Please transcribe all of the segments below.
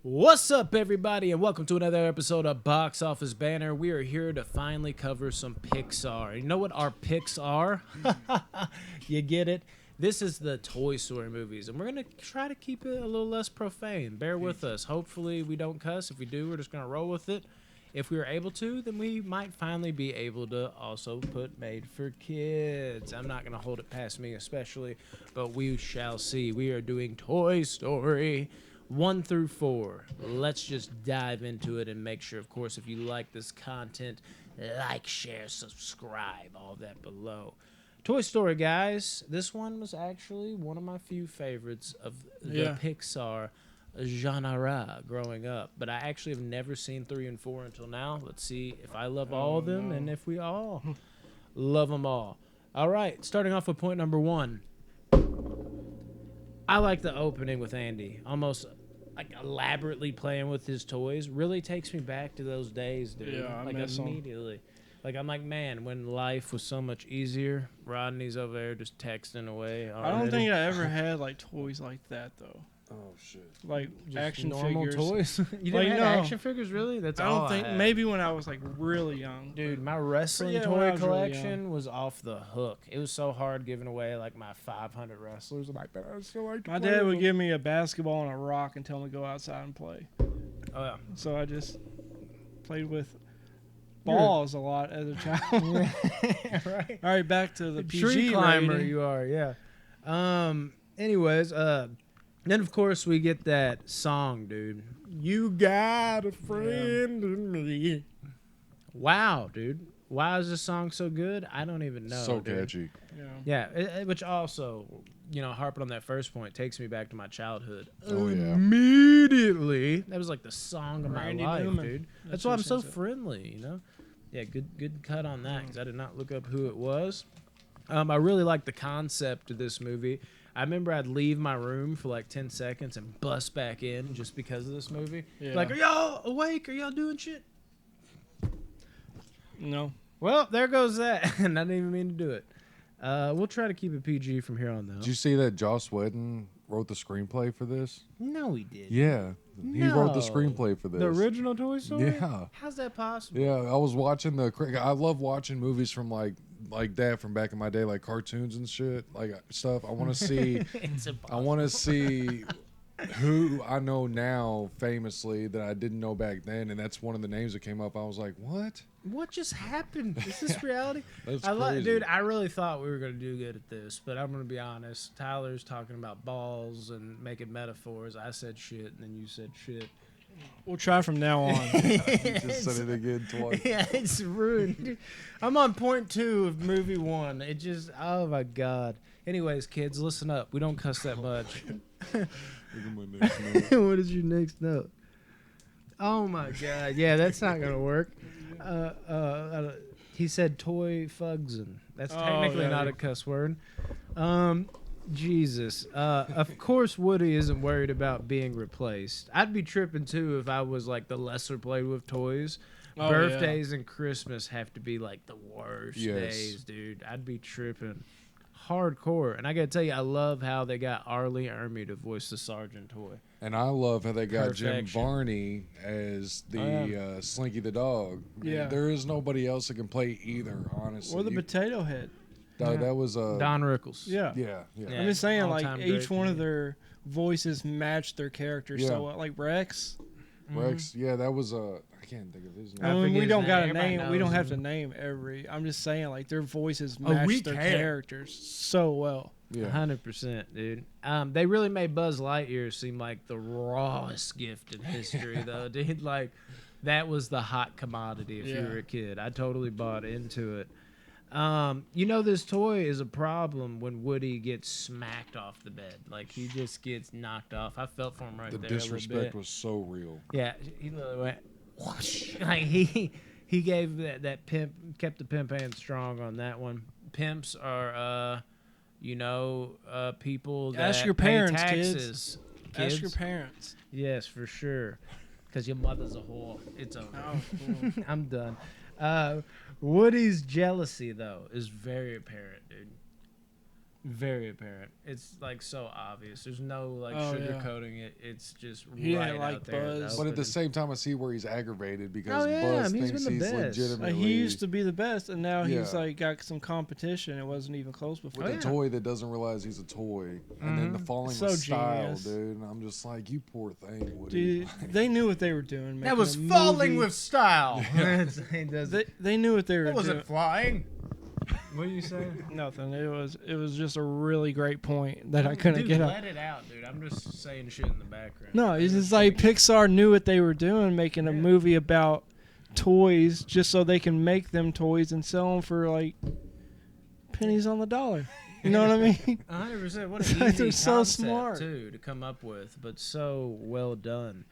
What's up, everybody, and welcome to another episode of Box Office Banter. We are here to finally cover some Pixar. You know what our picks are? You get it? This is the Toy Story movies, and we're going to try to keep it a little less profane. Bear with us. Hopefully, we don't cuss. If we do, we're just going to roll with it. If we are able to, then we might finally be able to also put Made for Kids. I'm not going to hold it past me especially, but we shall see. We are doing Toy Story 1 through 4. Let's just dive into it and make sure, of course, if you like this content, like, share, subscribe, all that below. Toy Story, guys. This one was actually one of my few favorites of the Pixar genre growing up, but I actually have never seen 3 and 4 until now. Let's see if I love all of them and if we all love them all. All right, starting off with point number 1. I like the opening with Andy, almost like elaborately playing with his toys. Really takes me back to those days, dude. Yeah, like immediately. Like, I'm like, man, when life was so much easier, Rodney's over there just texting away already. I don't think I ever had like toys like that though. Oh shit! Like Just action normal figures. toys. You Like, didn't no. have action figures, really? That's I all don't think. I had. Maybe when I was like really young. Dude, my wrestling Yeah, when I toy was really collection was off the hook. It was so hard giving away like my 500 wrestlers. I'm like, but I still like to My play dad with would them. give me a basketball and a rock and tell me to go outside and play. Oh yeah. So I just played with balls a lot as a child. Right. All right, back to the PG Tree climber rating. you are, yeah. Anyways, then of course we get that song, dude. You got a friend in me. Wow, dude. Why is this song so good? I don't even know. So dude. catchy. Yeah. Yeah, which also, harping on that first point, takes me back to my childhood. Oh, yeah. Immediately. That was like the song of Randy my life, Newman. dude. That's who why I'm so sings it. friendly, Yeah, good cut on that, because I did not look up who it was. I really like the concept of this movie. I remember I'd leave my room for like 10 seconds and bust back in just because of this movie. Yeah. Like, are y'all awake? Are y'all doing shit? No. Well, there goes that. And I didn't even mean to do it. We'll try to keep it PG from here on, though. Did you see that Joss Whedon wrote the screenplay for this? No, he did. Yeah, he wrote the No. screenplay for this. The original Toy Story? Yeah. How's that possible? Yeah, I was watching I love watching movies from like that from back in my day, like cartoons and shit, like stuff. I want to see. It's I impossible. want to see who I know now famously that I didn't know back then, and that's one of the names that came up. I was like, what? What just happened? Is this reality? That's Dude, crazy. I really thought we were going to do good at this, but I'm going to be honest. Tyler's talking about balls and making metaphors. I said shit, and then you said shit. We'll try from now on. You just said it again twice. Yeah, it's ruined. I'm on point 2 of movie 1. It just, oh my God. Anyways, kids, listen up. We don't cuss that much. Look at my next note. What is your next note? Oh my God. Yeah, that's not going to work. He said toy fugsing. That's technically not a cuss word. Jesus. Of course Woody isn't worried about being replaced. I'd be tripping too if I was like the lesser played with toys. Oh, Birthdays and Christmas have to be like the worst Yes. days, dude. I'd be tripping. Hardcore. And I gotta tell you, I love how they got Arlie Ermy to voice the Sergeant toy. And I love how they got Jim Perfection. Varney as the Oh, yeah. Slinky the dog. Yeah. There is nobody else that can play either, honestly. Or the potato head. That was Don Rickles. Yeah. Yeah. Yeah. I'm just saying, like, all-time each great one of comedian. their voices match their characters Yeah. so well. Like Rex. Rex, yeah, that was I can't think of his I name. I mean, forget we his don't name. got to Everybody name. We don't knows have to him. name every. I'm just saying, like, their voices Oh, match we their can. characters so well. Yeah. 100%, dude. They really made Buzz Lightyear seem like the rawest gift in history, though, dude. Like, that was the hot commodity if you Yeah. were a kid. I totally bought into it. This toy is a problem when Woody gets smacked off the bed. Like, he just gets knocked off. I felt for him right The there a little disrespect bit. was so real. Yeah, he literally went whoosh. Like he gave that pimp, kept the pimp hand strong on that one. Pimps are people that Ask your pay parents, taxes. Ask your parents. Yes, for sure. Because your mother's a whore. It's over. Oh, cool. I'm done. Woody's jealousy though is very apparent, dude. Very apparent. It's like so obvious. There's no like Oh, yeah. sugarcoating it. It's just He right didn't like out there. Buzz. But at the same time, I see where he's aggravated because Oh, yeah, Buzz he's thinks been the he's best. legitimately. He used to be the best, and now he's Yeah. like got some competition. It wasn't even close before. with Oh, a yeah. toy that doesn't realize he's a toy, and then the falling So with style, genius. dude. And I'm just like, you poor thing, Woody. Dude, they knew what they were doing. That making was a falling movie. with style. He does They, it. they knew what they were That doing. wasn't flying. What are you saying? Nothing. It was just a really great point that I couldn't Dude, get out. let it out, dude. I'm just saying shit in the background. No, it's just like Pixar knew what they were doing, making a movie about toys just so they can make them toys and sell them for like pennies on the dollar. You know what I mean? 100%. What It's an like easy they're so concept smart. too to come up with, but so well done.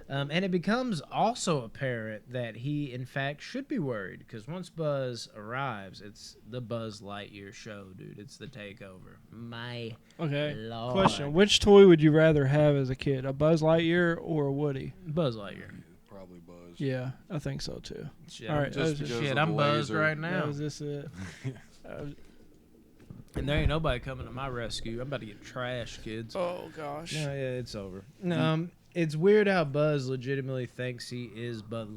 And it becomes also apparent that he, in fact, should be worried because once Buzz arrives, it's the Buzz Lightyear show, dude. It's the takeover. My Okay. Lord. Question: which toy would you rather have as a kid, a Buzz Lightyear or a Woody? Buzz Lightyear. Probably Buzz. Yeah, I think so too. Shit, All right, just that was- because shit, of I'm the buzzed laser. right That now. was this it. And there ain't nobody coming to my rescue. I'm about to get trashed, kids. Oh gosh. Yeah, it's over. It's weird how Buzz legitimately thinks he is Buzz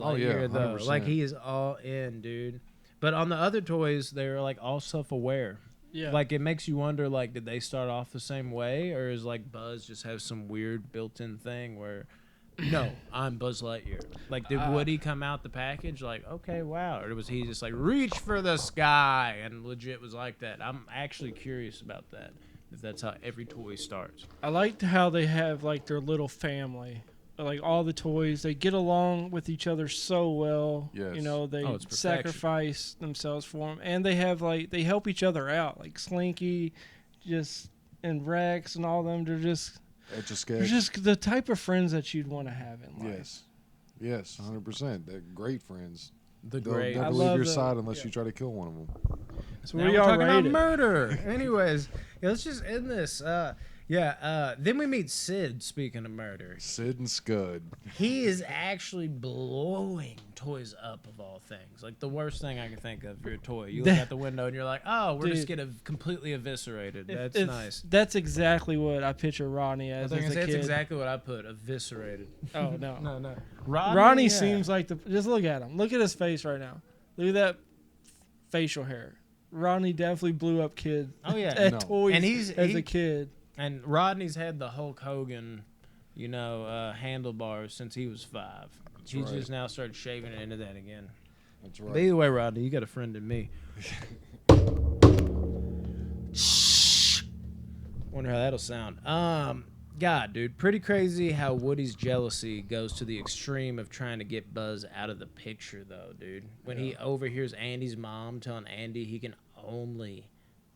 Oh, yeah, Lightyear, though. 100%. Like, he is all in, dude. But on the other toys, they're, like, all self-aware. Yeah. Like, it makes you wonder, like, did they start off the same way? Or is, like, Buzz just have some weird built-in thing where, no, I'm Buzz Lightyear. Like, did Woody come out the package like, okay, wow? Or was he just like, reach for the sky and legit was like that? I'm actually curious about that. If that's how every toy starts. I liked how they have like their little family. Like all the toys, they get along with each other so well. Yes. You know, they Oh, it's perfection. sacrifice themselves for them, and they have like they help each other out. Like Slinky, and Rex and all them. They're just the type of friends that you'd want to have in life. Yes, 100%. They're great friends. The They'll great. never I leave love your the- side unless yeah. you try to kill one of them. So Now we we're all talking about rated. murder. Anyways, let's just end this. Then we meet Sid. Speaking of murder, Sid and Scud. he is actually blowing toys up of all things. Like the worst thing I can think of for a toy. You look out the window and you're like, oh, we're just Dude. getting completely eviscerated. That's If- nice. That's exactly what I picture Ronnie I as think a that's kid. exactly what I put. Eviscerated. Oh no. No. Ronnie yeah. seems like the. Just look at him. Look at his face right now. Look at that facial hair. Ronnie definitely blew up kids. Oh yeah. At No. toys And as a kid. And Rodney's had the Hulk Hogan, handlebars since he was 5. He's right. just now started shaving it into that again. That's But right. either way, Rodney, you got a friend in me. Wonder how that'll sound. God, dude, pretty crazy how Woody's jealousy goes to the extreme of trying to get Buzz out of the picture, though, dude. When he overhears Andy's mom telling Andy he can only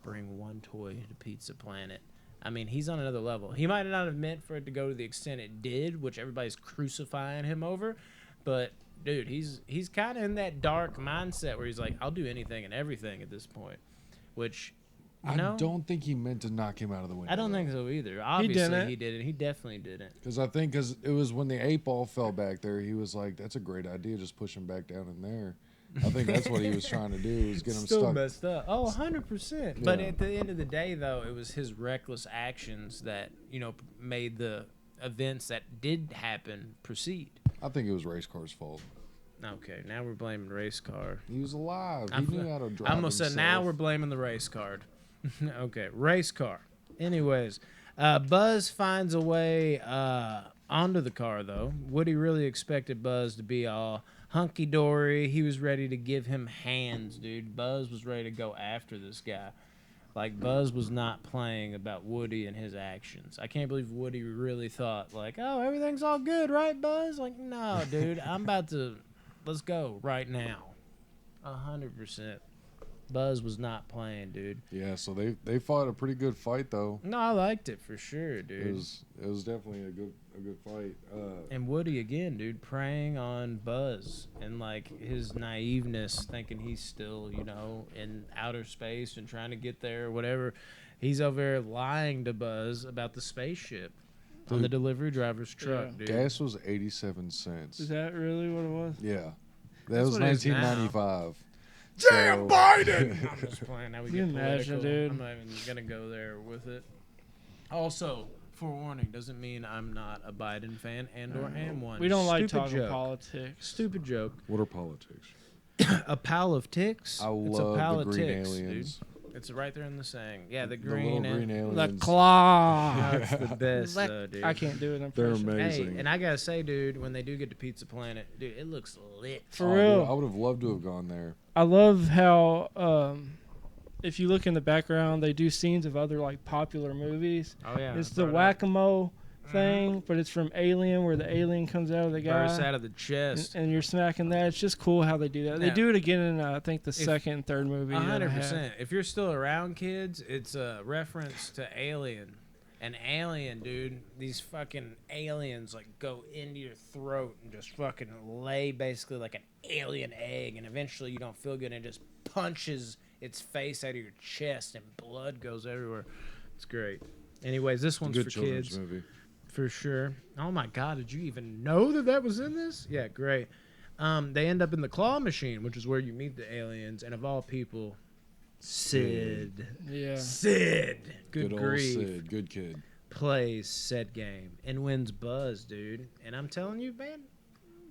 bring one toy to Pizza Planet. I mean, he's on another level. He might not have meant for it to go to the extent it did, which everybody's crucifying him over, but dude, he's kind of in that dark mindset where he's like, I'll do anything and everything at this point, which, I don't think he meant to knock him out of the window. I don't think so either. Obviously, didn't. he didn't. He definitely didn't. Because I think it was when the 8-ball fell back there, he was like, that's a great idea, just push him back down in there. I think that's what he was trying to do, was get him Still stuck. messed up. Oh, 100%. But Yeah. at the end of the day, though, it was his reckless actions that, made the events that did happen proceed. I think it was Race Car's fault. Okay, now we're blaming race car. He was alive. He I'm- knew how to drive I'm gonna say now himself. we're blaming the race card. Okay, race car. Anyways, Buzz finds a way onto the car though. Woody really expected Buzz to be all hunky dory. He was ready to give him hands, dude. Buzz was ready to go after this guy. Like Buzz was not playing about Woody and his actions. I can't believe Woody really thought like, oh, everything's all good, right, Buzz? Like, no, dude, I'm about to. Let's go right now. 100%. Buzz was not playing, dude. Yeah, so they fought a pretty good fight though. No, I liked it for sure, dude. It was definitely a good fight. And Woody again, dude, preying on Buzz and like his naiveness, thinking he's still, in outer space and trying to get there or whatever. He's over there lying to Buzz about the spaceship on the delivery driver's truck, Yeah. dude. Gas was 87 cents. Is that really what it was? Yeah, that That's was what it is now. 1995. Damn Biden! I'm just playing. Now we Can you get imagine, political. dude? I'm not even gonna go there with it. Also, forewarning doesn't mean I'm not a Biden fan and/or am one. We don't like Stupid talking joke. politics. Stupid joke. What are politics? A pal of ticks. I It's a love pal the of green ticks, aliens. dude. It's right there in the saying. Yeah, the The green. little green The aliens. claw. That's the best, Like- though, dude. I can't do it. They're Impression. amazing. Hey, and I gotta say, dude, when they do get to Pizza Planet, dude, it looks lit. For Oh, real. dude, I would have loved to have gone there. I love how if you look in the background, they do scenes of other like popular movies. Oh yeah, It's the whack-a-mole thing, but it's from Alien, where the alien comes out of the guy. burst out of the chest. And you're smacking that. It's just cool how they do that. They Yeah. do it again in I think the second and third movie. that I had. 100%. If you're still around, kids, it's a reference to Alien. An alien, dude. These fucking aliens like go into your throat and just fucking lay basically like an alien egg, and eventually you don't feel good, and it just punches its face out of your chest, and blood goes everywhere. It's great. Anyways, this one's Good for children's kids. movie. For sure. Oh my God, did you even know that was in this? Yeah, great. They end up in the claw machine, which is where you meet the aliens, and of all people, Sid. Yeah. Sid. Good old grief. Sid. Good kid. Plays said game and wins Buzz, dude. And I'm telling you, man,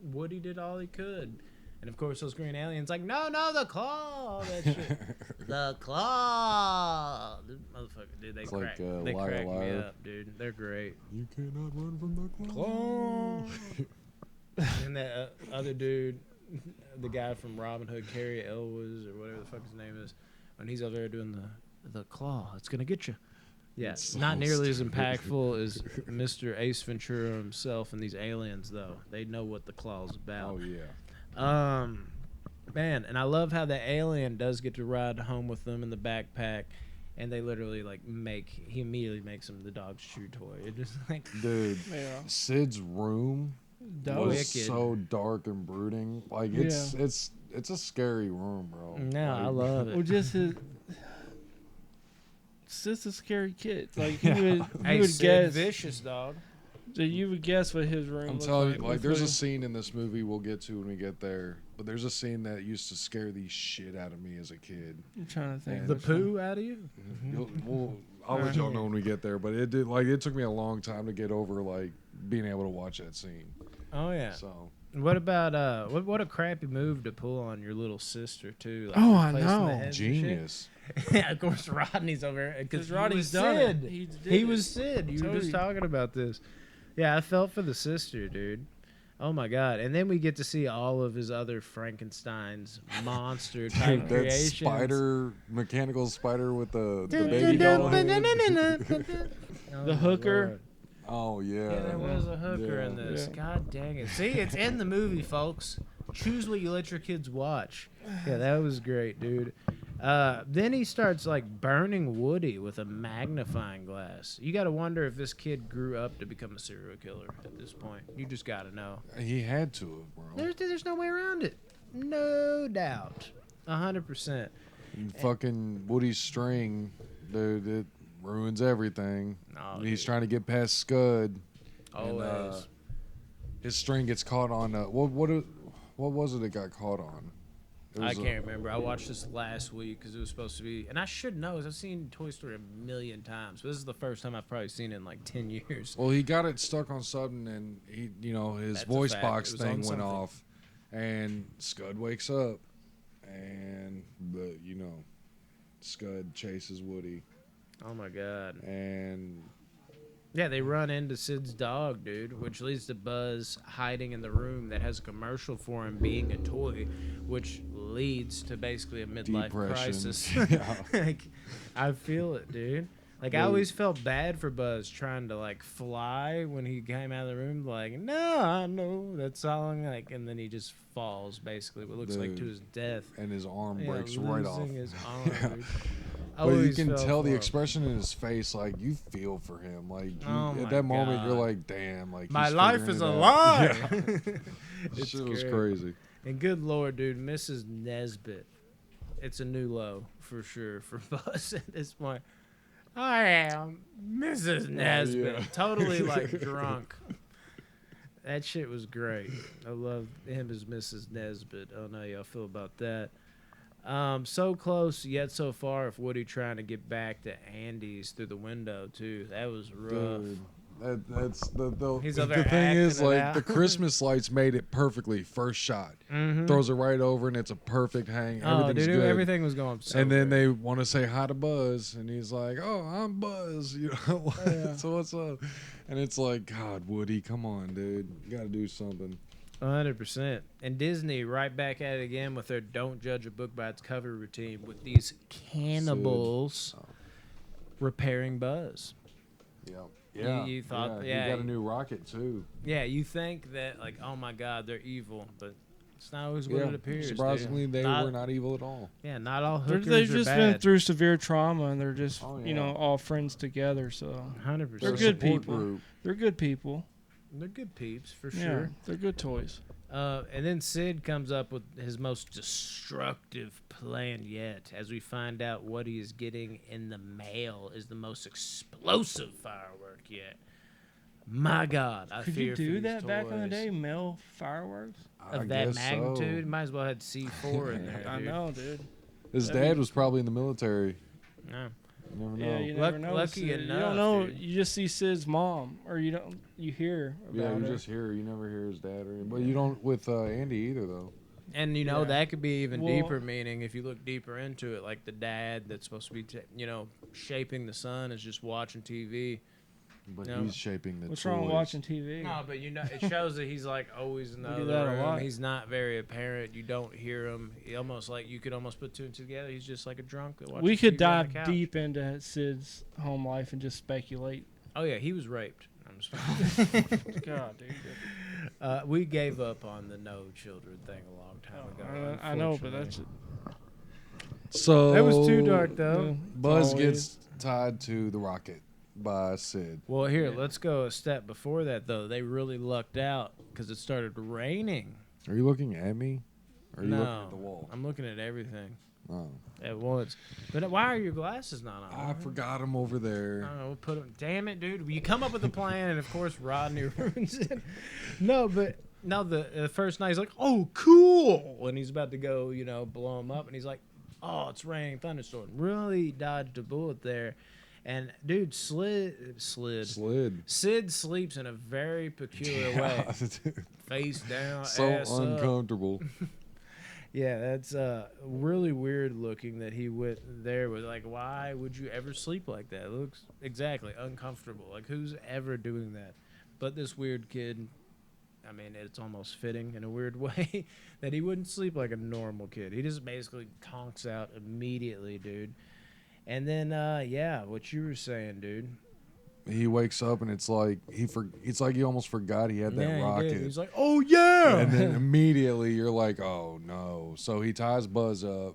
Woody did all he could. And of course, those green aliens like, no, the claw, that shit. The claw. Motherfucker, dude, they It's crack, like, they liar, crack me liar. up, dude. They're great. You cannot run from the Claw. And that other dude, the guy from Robin Hood, Cary Elwes or whatever the fuck his name is, when he's over there doing the claw, it's gonna get you. Yeah, It's so not nearly as stupid. impactful as Mr. Ace Ventura himself and these aliens, though. They know what the claw's about. Oh yeah. Man, and I love how the alien does get to ride home with them in the backpack, and they literally like he immediately makes him the dog's chew toy. It just like Dude, Yeah. Sid's room Dope. was Wicked. so dark and brooding. Like it's a scary room, bro. no, I Like, love Well, it. just his. It's just a scary kid. Like he would, Hey, you would Sid guess. Vicious dog. So you would guess what his room. I'm looked telling you, like with there's a the- scene in this movie we'll get to when we get there. But there's a scene that used to scare the shit out of me as a kid. I'm trying to think. And The which one. poo out of you? I'll let y'all know when we get there. But it did it took me a long time to get over like being able to watch that scene. Oh yeah. So What about what a crappy move to pull on your little sister too. Like Oh, I replacing the know. heads and shit. genius. Yeah, of course Rodney's over because Because Rodney's done Sid. it. He did He it. was Sid. You were Told just you. talking about this. Yeah, I felt for the sister, dude. Oh my God! And then we get to see all of his other Frankenstein's monster type That creations. spider, mechanical spider with the baby doll. head. The hooker. Oh yeah. Yeah, there was a hooker in Yeah. this. Yeah. God dang it! See, it's in the movie, folks. Choose what you let your kids watch. Yeah, that was great, dude. Then he starts like burning Woody with a magnifying glass. You got to wonder if this kid grew up to become a serial killer at this point. You just got to know. He had to have, bro. There's no way around it. No doubt. 100%. And fucking Woody's string, dude, it ruins everything. Oh, He's dude. trying to get past Scud. Always. His string gets caught on. What was it? It got caught on. It I was a- can't remember. I watched this last week because it was supposed to be, and I should know. 'Cause I've seen Toy Story a million times, but this is the first time I've probably seen it in like 10 years. Well, he got it stuck on something, and his That's a voice fact. box It was thing on went something. off, and Scud wakes up, and Scud chases Woody, Oh my God. and Yeah, they run into Sid's dog, dude, which leads to Buzz hiding in the room that has a commercial for him being a toy, which leads to basically a midlife Depression. crisis. Yeah. Like, I feel it, dude. Like, I Dude. always felt bad for Buzz trying to, like, fly when he came out of the room, like, no, I know that song, like, and then he just falls, basically, what looks like to Dude. his death. and his arm Yeah, breaks right off. losing his arm, Yeah. dude. But you Always can felt tell for the him. expression in his face, like you feel for him. Like Oh my at that moment, you're God. like, "Damn!" Like My he's life figuring is it a out. lie. Yeah. It's Shit was great. crazy. And good lord, dude, Mrs. Nesbit. It's a new low for sure for Buzz at this point. I am Mrs. Nesbit. yeah. Totally like drunk. That shit was great. I love him as Mrs. Nesbit. I don't know how y'all feel about that. So close yet so far. If Woody trying to get back to Andy's through the window too, that was rough. Dude, that's the He's the over there thing is acting it like out. the Christmas lights made it perfectly. First shot, throws it right over, and it's a perfect hang. Oh, Everything's dude, good. everything was going. So And then great. they want to say hi to Buzz, and he's like, "Oh, I'm Buzz," you know. So what's up? And it's like, God, Woody, come on, dude, you got to do something. 100%. And Disney right back at it again with their "Don't judge a book by its cover" routine with these cannibals repairing Buzz. Yeah, You thought, he got a new rocket too. Yeah, you think that like, oh my God, they're evil, but it's not always what it appears. Surprisingly, dude. they were not evil at all. Yeah, not all hookers They've are just bad. been through severe trauma, and they're just Oh, yeah. all friends together. So 100%. They're a good support people. group. they're good people. They're good peeps for Yeah, sure. they're good toys. And then Sid comes up with his most destructive plan yet, as we find out what he is getting in the mail is the most explosive firework yet. My God, I Could fear you for do these that back in the toys. day? Mail fireworks? Of that magnitude, might as well have C4 in there. I dude. know, dude. His That'd dad be- was probably in the military. No. You never know. Yeah, you never know. Lucky Sid. enough, you don't know. dude. You just see Sid's mom, or you don't. You hear about Yeah, you her. just hear. You never hear his dad, but you don't with Andy either, though. And you know Yeah. that could be even Well- deeper meaning if you look deeper into it. Like the dad that's supposed to be, shaping the son is just watching TV. But No. he's shaping the What's toys. wrong with watching TV? No, but it shows that he's like always in the We do other that a room. lot. He's not very apparent. You don't hear him. He almost like you could almost put two and two together. He's just like a drunk that watches We could TV on the dive couch. deep into Sid's home life and just speculate. Oh yeah, he was raped. I'm just God, dude. we gave up on the no children thing a long time ago. I know, but that's So That was too dark though. Buzz Always. gets tied to the rocket by Sid. Well, here, let's go a step before that though. They really lucked out because it started raining. Are you looking at me? Or are you No, looking at the wall? I'm looking at everything Oh. at once. But why are your glasses not on? I forgot him over I there. don't know. We'll put them. Damn it, dude! You come up with a plan, and of course Rodney ruins it. No, but no. The first night he's like, "Oh, cool," and he's about to go, blow him up, and he's like, "Oh, it's raining thunderstorm." Really dodged a bullet there, and dude, slid. Sid sleeps in a very peculiar way, Dude, face down, so ass up. uncomfortable. Yeah, that's really weird looking that he went there with. Like, why would you ever sleep like that? It looks exactly uncomfortable. Like, who's ever doing that? But this weird kid, I mean, it's almost fitting in a weird way that he wouldn't sleep like a normal kid. He just basically conks out immediately, dude. And then, what you were saying, dude. He wakes up and it's like it's like he almost forgot he had that Yeah, he rocket. did. He's like, "Oh yeah!" And then immediately you're like, oh no. So he ties Buzz up,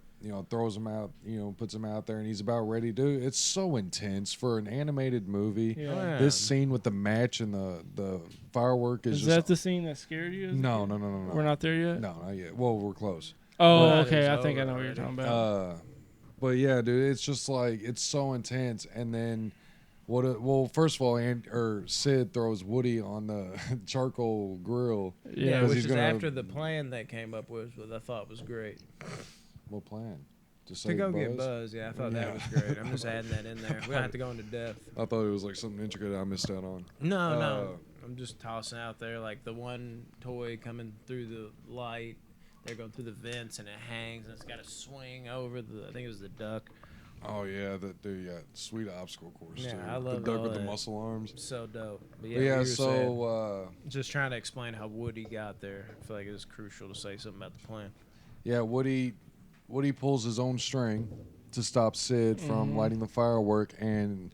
throws him out, puts him out there, and he's about ready to. It's so intense for an animated movie. Yeah. Oh, yeah. This scene with the match and the firework is Is just. that the scene that scared you? No. We're not there yet. No, not yet. Well, we're close. Oh, Well, okay. it's I think I over know what you're already. talking about. But yeah, dude, it's just like it's so intense. And then, first of all, Sid throws Woody on the charcoal grill. Yeah, 'Cause which he's is gonna- after the plan they came up with, what I thought was great. What plan? To To save go Buzz? get Buzz, yeah, I thought that was great. I'm just adding that in there. We don't have to go into depth. I thought it was like something intricate I missed out on. No. I'm just tossing out there like the one toy coming through the light. They're going through the vents and it hangs and it's got to swing over I think it was the duck. Oh yeah, sweet obstacle course Yeah, too. I love the duck all with the that. muscle arms. So dope. But But yeah, yeah, what you were saying. so Just trying to explain how Woody got there. I feel like it was crucial to say something about the plan. Woody pulls his own string to stop Sid from lighting the firework, and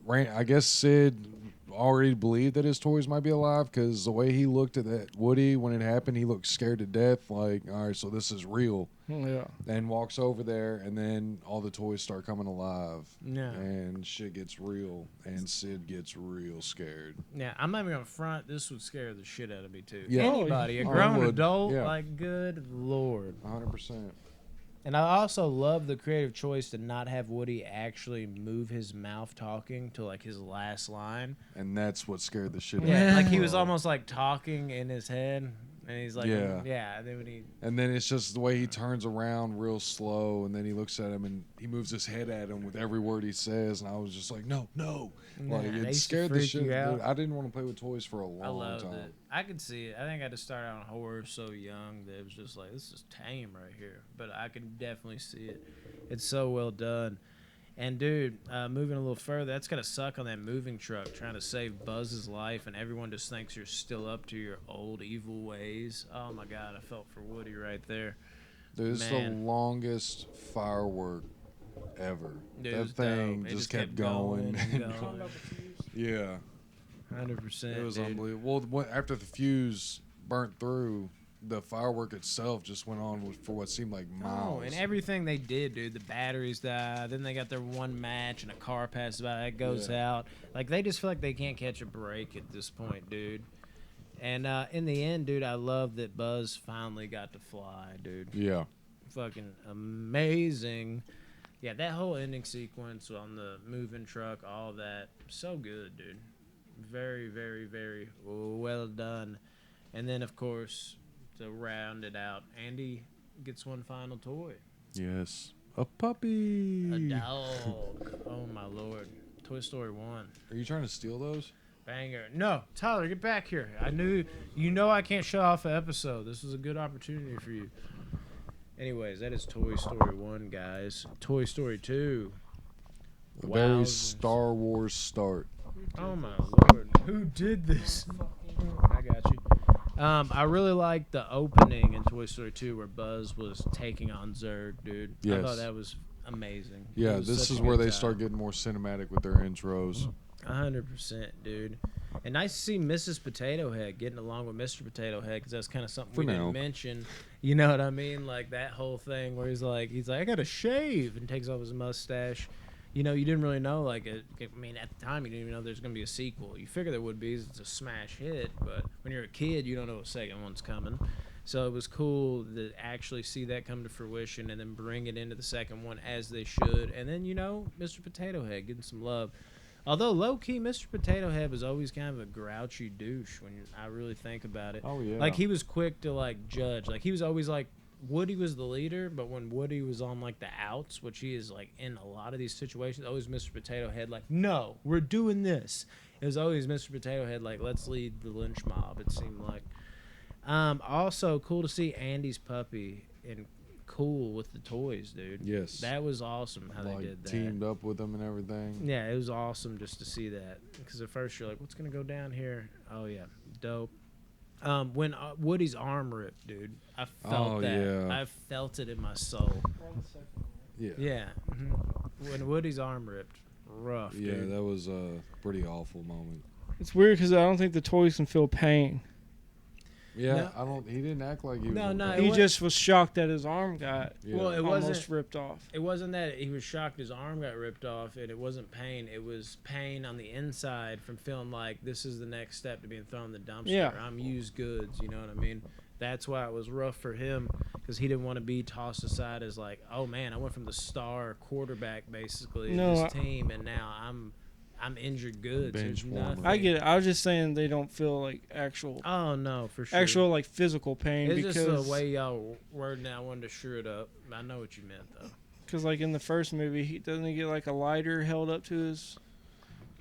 I guess Sid already believed that his toys might be alive because the way he looked at that Woody when it happened, he looked scared to death. Like, all right, so this is real. Yeah. And walks over there, and then all the toys start coming alive. Yeah. And shit gets real, and Sid gets real scared. Yeah, I'm not even gonna front. This would scare the shit out of me too. Yeah. Anybody, a Oh, it grown would. adult, Yeah. like good lord. 100%. And I also love the creative choice to not have Woody actually move his mouth talking to like his last line. And that's what scared the shit out of Yeah, me. like he was almost like talking in his head, And he's like, Yeah. yeah. And then when he, And then it's just the way he turns around real slow, and then he looks at him and he moves his head at him with every word he says, and I was just like, no. Like, they it used to scared the freak shit. you out. Dude, I didn't want to play with toys for a long I loved time. it. I could see it. I think I just started out on horror so young that it was just like, this is tame right here. But I can definitely see it. It's so well done. And dude, moving a little further, that's gonna suck on that moving truck trying to save Buzz's life, and everyone just thinks you're still up to your old evil ways. Oh my God, I felt for Woody right there. Dude, it's the Man. longest firework ever. Dude, it That was thing dope. It just kept going. and Talking going. about the fuse. Yeah, 100%. it was dude. unbelievable. Well, after the fuse burnt through, the firework itself just went on for what seemed like miles. Oh, and everything they did, dude. The batteries died. Then they got their one match, and a car passes by. That goes out. Like, they just feel like they can't catch a break at this point, dude. And in the end, dude, I love that Buzz finally got to fly, dude. Yeah. Fucking amazing. Yeah, that whole ending sequence on the moving truck, all that, so good, dude. Very, very, very well done. And then, of course, to round it out, Andy gets one final toy. Yes. A puppy. A dog. Oh, my Lord. Toy Story 1. Are you trying to steal those? Banger. No, Tyler, get back here. I can't shut off an episode. This is a good opportunity for you. Anyways, that is Toy Story 1, guys. Toy Story 2. A very Wowzers. Star Wars start. Oh, my Lord. Who did this? I got you. I really liked the opening in Toy Story 2 where Buzz was taking on Zurg, dude. I Yes. thought that was amazing. Yeah, It was this such is a where good they time. start getting more cinematic with their intros. 100%, dude. And nice to see Mrs. Potato Head getting along with Mr. Potato Head, because that's kind of something For we now. didn't mention. You know what I mean? Like that whole thing where he's like, I got to shave, and takes off his mustache. You know, you didn't really know, like, at the time, you didn't even know there's going to be a sequel. You figure there would be, it's a smash hit, but when you're a kid, you don't know a second one's coming. So it was cool to actually see that come to fruition and then bring it into the second one as they should. And then, Mr. Potato Head getting some love. Although, low-key, Mr. Potato Head was always kind of a grouchy douche when I really think about it. Oh, yeah. Like, he was quick to, like, judge. Like, he was always, like, Woody was the leader, but when Woody was on, like, the outs, which he is, like, in a lot of these situations, always Mr. Potato Head, like, no, we're doing this. It was always Mr. Potato Head, like, let's lead the lynch mob, it seemed like. Also, cool to see Andy's puppy and cool with the toys, dude. Yes. That was awesome how Like, they did that. teamed up with them and everything. Yeah, it was awesome just to see that. Because at first you're like, what's going to go down here? Oh, yeah. Dope. When Woody's arm ripped, dude, I felt that. Yeah. I felt it in my soul. Yeah. Yeah. When Woody's arm ripped, rough, Yeah, dude. that was a pretty awful moment. It's weird because I don't think the toys can feel pain. Yeah, No. he didn't act like he was. No, in no, pain. He wa- just was shocked that his arm got Yeah. Well, it almost wasn't. ripped off. It wasn't that he was shocked his arm got ripped off, and it wasn't pain. It was pain on the inside from feeling like this is the next step to being thrown in the dumpster. Yeah. I'm used goods, you know what I mean? That's why it was rough for him, because he didn't want to be tossed aside as like, oh man, I went from the star quarterback basically No, in I- this team, and now I'm injured goods. Bench There's warmer. nothing. I get it. I was just saying they don't feel like actual Oh no, for sure. actual like physical pain it's because just the way y'all wording it. I wanted to sure it up. I know what you meant though. cause like in the first movie he doesn't he get like a lighter held up to his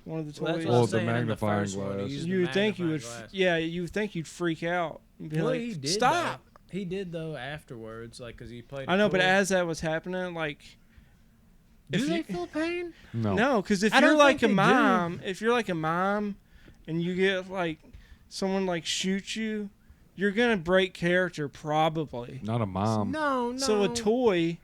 one of the Well, toys. that's what I'm the saying in magnifying first one, he glass. used the You would think you would, magnifying glass. yeah, you would think you'd freak out. And be Well, like, he did. stop. Though. He did though afterwards, like because he played. I know, but cool. as that was happening, like, do if they you- feel pain? no, because if I don't you're like a think they do. mom, if you're like a mom, and you get like someone like shoots you, you're gonna break character probably. Not a mom. No. So a toy,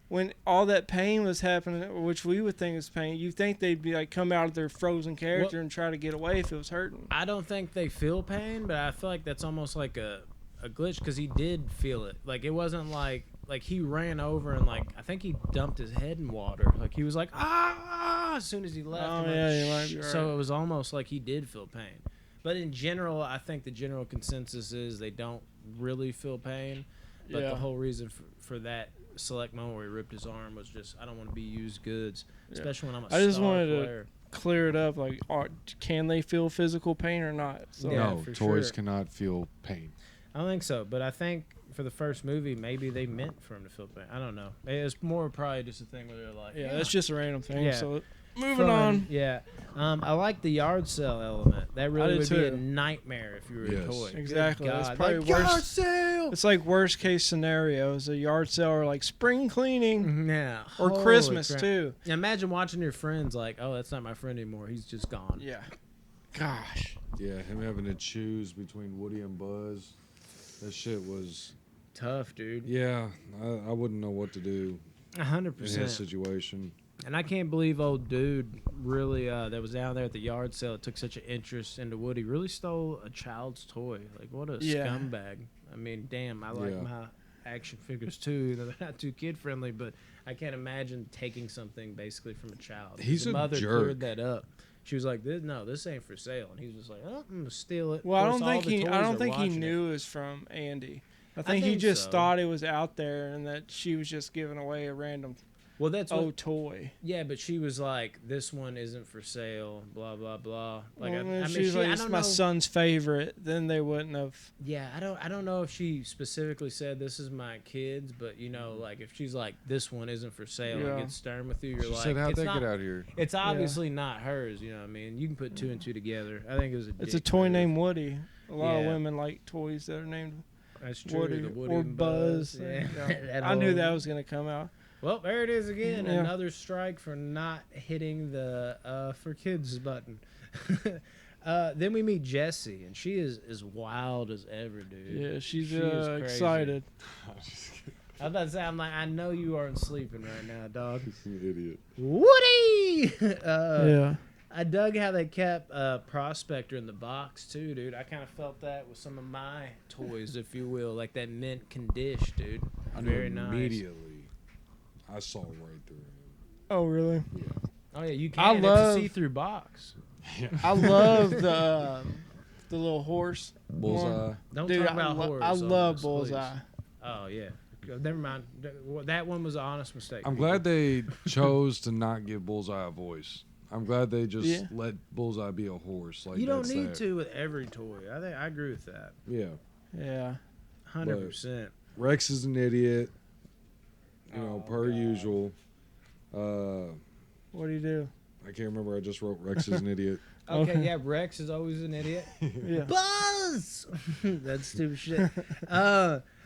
when all that pain was happening, which we would think is pain, you think they'd be like come out of their frozen character and try to get away if it was hurting. I don't think they feel pain, but I feel like that's almost like a glitch because he did feel it. Like it wasn't like he ran over and like I think he dumped his head in water. Like he was like as soon as he left. Oh, I'm yeah, like, you might be right. So it was almost like he did feel pain. But in general, I think the general consensus is they don't really feel pain. But Yeah. the whole reason for that select moment where he ripped his arm was just I don't want to be used goods, especially when I'm a I just star wanted player. to clear it up. Like, can they feel physical pain or not? So Yeah, No, for toys sure. cannot feel pain. I don't think so, but I think for the first movie, maybe they meant for him to feel pain. I don't know. It's more probably just a thing where they're like, Yeah, that's just a random thing. Yeah. So moving fun. on. Yeah. I like the yard sale element. That really did would be a too. nightmare if you were a Yes. toy. Exactly. Good That's God. probably Like, worse. yard sale. It's like worst case scenarios, a yard sale or like spring cleaning Yeah. or Holy Christmas crap. too. Yeah, imagine watching your friends like, oh, that's not my friend anymore. He's just gone. Yeah. Gosh. Yeah, him having to choose between Woody and Buzz. That shit was. Tough, dude. Yeah, I wouldn't know what to do in 100%. his situation. And I can't believe old dude really that was down there at the yard sale that took such an interest into Woody really stole a child's toy. Like, what a Yeah. scumbag. I mean, damn, I like Yeah. my action figures too. They're not too kid friendly, but I can't imagine taking something basically from a child. He's the a mother jerk. cleared that up. She was like, this ain't for sale. And he was just like, oh, I'm going to steal it. Well, I Of course, don't all think the he. toys I are don't think he watching knew it was from Andy. I think think he just so. thought it was out there and that she was just giving away a random Well, that's what, toy. yeah, but she was like, this one isn't for sale, blah, blah, blah. Like, Well, I mean, she's like, I it's don't my know. son's favorite. Then they wouldn't have. Yeah, I don't know if she specifically said this is my kid's, but you know, like if she's like this one isn't for sale Yeah. and gets stern with you, you're She like, said, "How'd it's they not, get out here?" It's obviously not hers. You know what I mean? You can put two and two together. I think it was a. It's a dick toy move. named Woody. A lot of Yeah. women like toys that are named That's true. Woody, the Woody or and Buzz. Yeah. That I knew whole- that was gonna come out. Well, there it is again. Yeah. Another strike for not hitting the for kids button. Then we meet Jessie, and she is as wild as ever, dude. Yeah, she's She is crazy. excited. I was about to say, I'm like, I know you aren't sleeping right now, dog. He's an idiot. Woody! Yeah. I dug how they kept Prospector in the box, too, dude. I kind of felt that with some of my toys, if you will. Like that mint condish, dude. I knew Very nice. immediately. I saw right through him. Oh, really? Oh, yeah, you I can. It's love- a see-through box. I love the little horse. Bullseye. Don't Dude, talk about horrors. I on love this, Bullseye. please. Oh, yeah. Never mind. That one was an honest mistake. I'm glad they chose to not give Bullseye a voice. I'm glad they just let Bullseye be a horse. Like You don't that's need that. to with every toy. I agree with that. Yeah. Yeah. 100%. Rex is an idiot. You know, Oh, per God. usual. What do you do? I can't remember. I just wrote Rex is an idiot. Okay, Okay. yeah, Rex is always an idiot. Yeah. Buzz! That's stupid shit.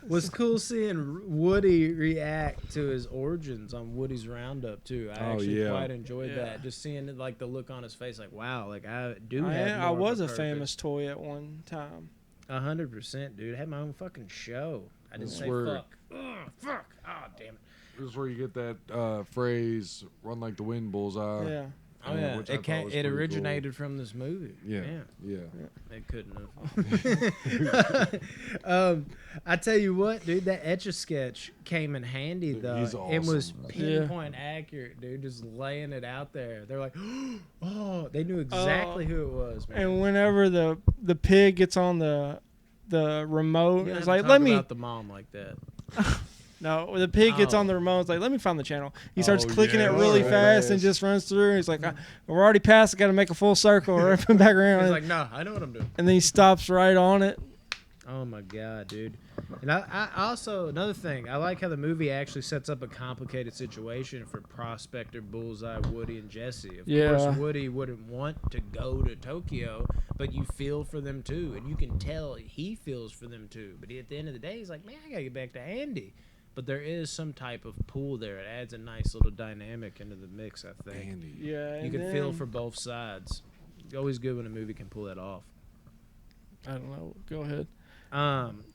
Was cool seeing Woody react to his origins on Woody's Roundup, too. I Oh, actually yeah. quite enjoyed Yeah. that. Just seeing it, like the look on his face, like, wow, like I do have I more of was a purpose. famous toy at one time. 100%, dude. I had my own fucking show. I didn't That's say where- fuck. Ugh, fuck. Oh, damn it. This is where you get that phrase, run like the wind, Bullseye. Yeah. Oh, yeah. which I thought was It pretty originated from this movie. Yeah. Yeah. It couldn't have. I tell you what, dude, that Etch-a-Sketch came in handy, Dude, though. he's It was awesome. pinpoint accurate, dude, just laying it out there. They're like, oh, they knew exactly who it was, man. And whenever the pig gets on the remote, You don't it's have to like, talk let me. about the mom like that. No, the pig gets Oh. on the remote. It's like, let me find the channel. He starts Oh, clicking yeah, it really so fast and fast. just runs through. And he's like, we're already past. I got to make a full circle or back around. He's like, no, I know what I'm doing. And then he stops right on it. Oh my god, dude! And I also another thing, I like how the movie actually sets up a complicated situation for Prospector, Bullseye, Woody, and Jessie. Of Yeah. course, Woody wouldn't want to go to Tokyo, but you feel for them too, and you can tell he feels for them too. But at the end of the day, he's like, man, I gotta get back to Andy. But there is some type of pull there. It adds a nice little dynamic into the mix, I think. Andy. Yeah. You and can feel then- for both sides. It's always good when a movie can pull that off. I don't know. Go ahead.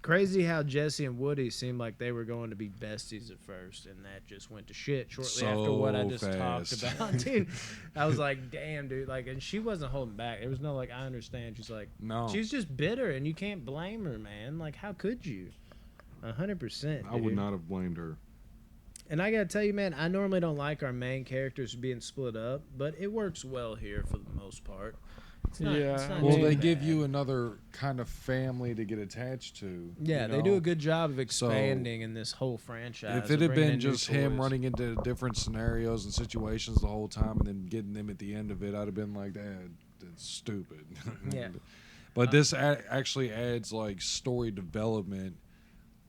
Crazy how Jesse and Woody seemed like they were going to be besties at first, and that just went to shit shortly after what I So just talked fast. about, dude. I was like, damn, dude. Like, and she wasn't holding back. There was no like, I understand. She's like, No. she's just bitter, and you can't blame her, man. Like, how could you? 100%. I would not have blamed her. And I gotta tell you, man, I normally don't like our main characters being split up, but it works well here for the most part. It's not, it's Yeah. not Well, too they give bad. you another kind of family to get attached to. Yeah, you they do know? a good job of expanding in this whole franchise. If and it had bringing been in new just him toys. running into different scenarios and situations the whole time and then getting them at the end of it, I'd have been like, that's stupid. Yeah. But this actually adds like story development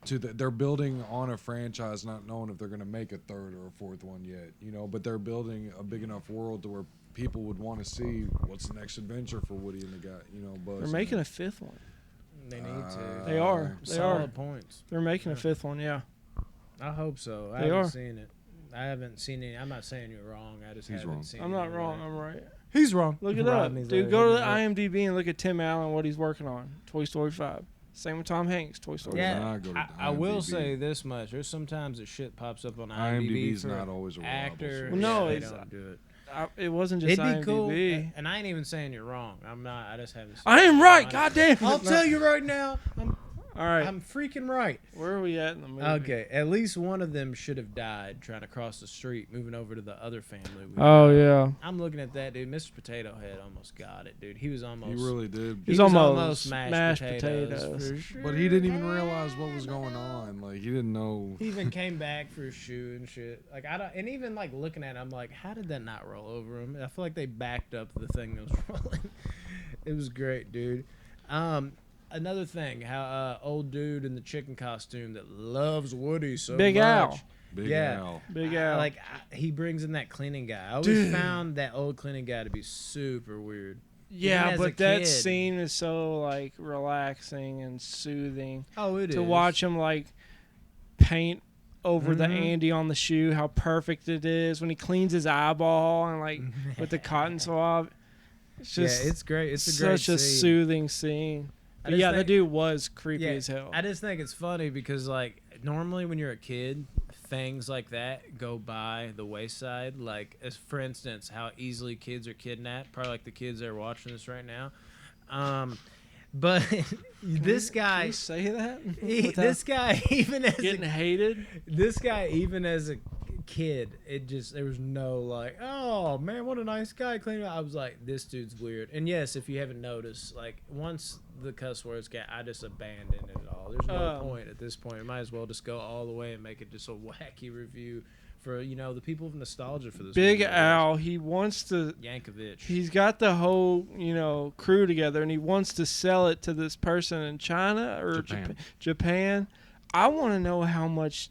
to they're building on a franchise, not knowing if they're going to make a third or a fourth one yet, but they're building a big enough world to where people would want to see what's the next adventure for Woody and the guy, Buzz. They're making a fifth one. They need to. They are. They Solid are. points. They're making a fifth one, yeah. I hope so. I They haven't are. seen it. I haven't seen it. I'm not saying you're wrong. I just haven't wrong. seen I'm it. not wrong. I'm right. He's wrong. Look it up. Rodney's Dude, over go to here. the IMDb and look at Tim Allen, what he's working on. Toy Story 5. Same with Tom Hanks, Toy Story 5. Yeah, Go to I will IMDb. say this much. There's sometimes that shit pops up on IMDb IMDb's for not always a reliable actor. source. Well, no, they it's- don't do it. It wasn't just It'd be IMDb. cool. And I ain't even saying you're wrong. I'm not. I just haven't seen I am it. right, goddamn. I'll tell you right now. All right, I'm freaking right. where are we at in the movie? Okay, at least one of them should have died trying to cross the street, moving over to the other family. Oh, yeah. I'm looking at that dude. Mr. Potato Head almost got it, dude. He was almost. He really did. He's was almost mashed potatoes. for sure. But he didn't even realize what was going on. Like, he didn't know. He even came back for his shoe and shit. Like I don't, and even like looking at it, I'm like, how did that not roll over him? I feel like they backed up the thing that was rolling. It was great, dude. Another thing, how old dude in the chicken costume that loves Woody so Big much. Al. Big Yeah. Al. Big Al. He brings in that cleaning guy. I always Dude. found that old cleaning guy to be super weird. Yeah, as a but that kid. scene is so like relaxing and soothing Oh, it is to watch him like paint over the Mhm. Andy on the shoe. How perfect it is when he cleans his eyeball and like with the cotton swab. It's just yeah, it's great. It's a great such a scene. soothing scene. I But just yeah, think- that dude was creepy Yeah, as hell. I just think it's funny because like normally when you're a kid, things like that go by the wayside. Like as for instance, how easily kids are kidnapped. Probably like the kids that are watching this right now. But this Can guy, you say that? this guy even as Getting a, hated. this guy even as a kid, it just there was no like, oh man, what a nice guy cleaning up. I was like, this dude's weird. And yes, if you haven't noticed, like once the cuss words got, I just abandoned it all. There's no point at this point. I might as well just go all the way and make it just a wacky review for the people of nostalgia for this. Big movie. Al, he wants to. Yankovic. He's got the whole crew together, and he wants to sell it to this person in China or Japan. I want to know how much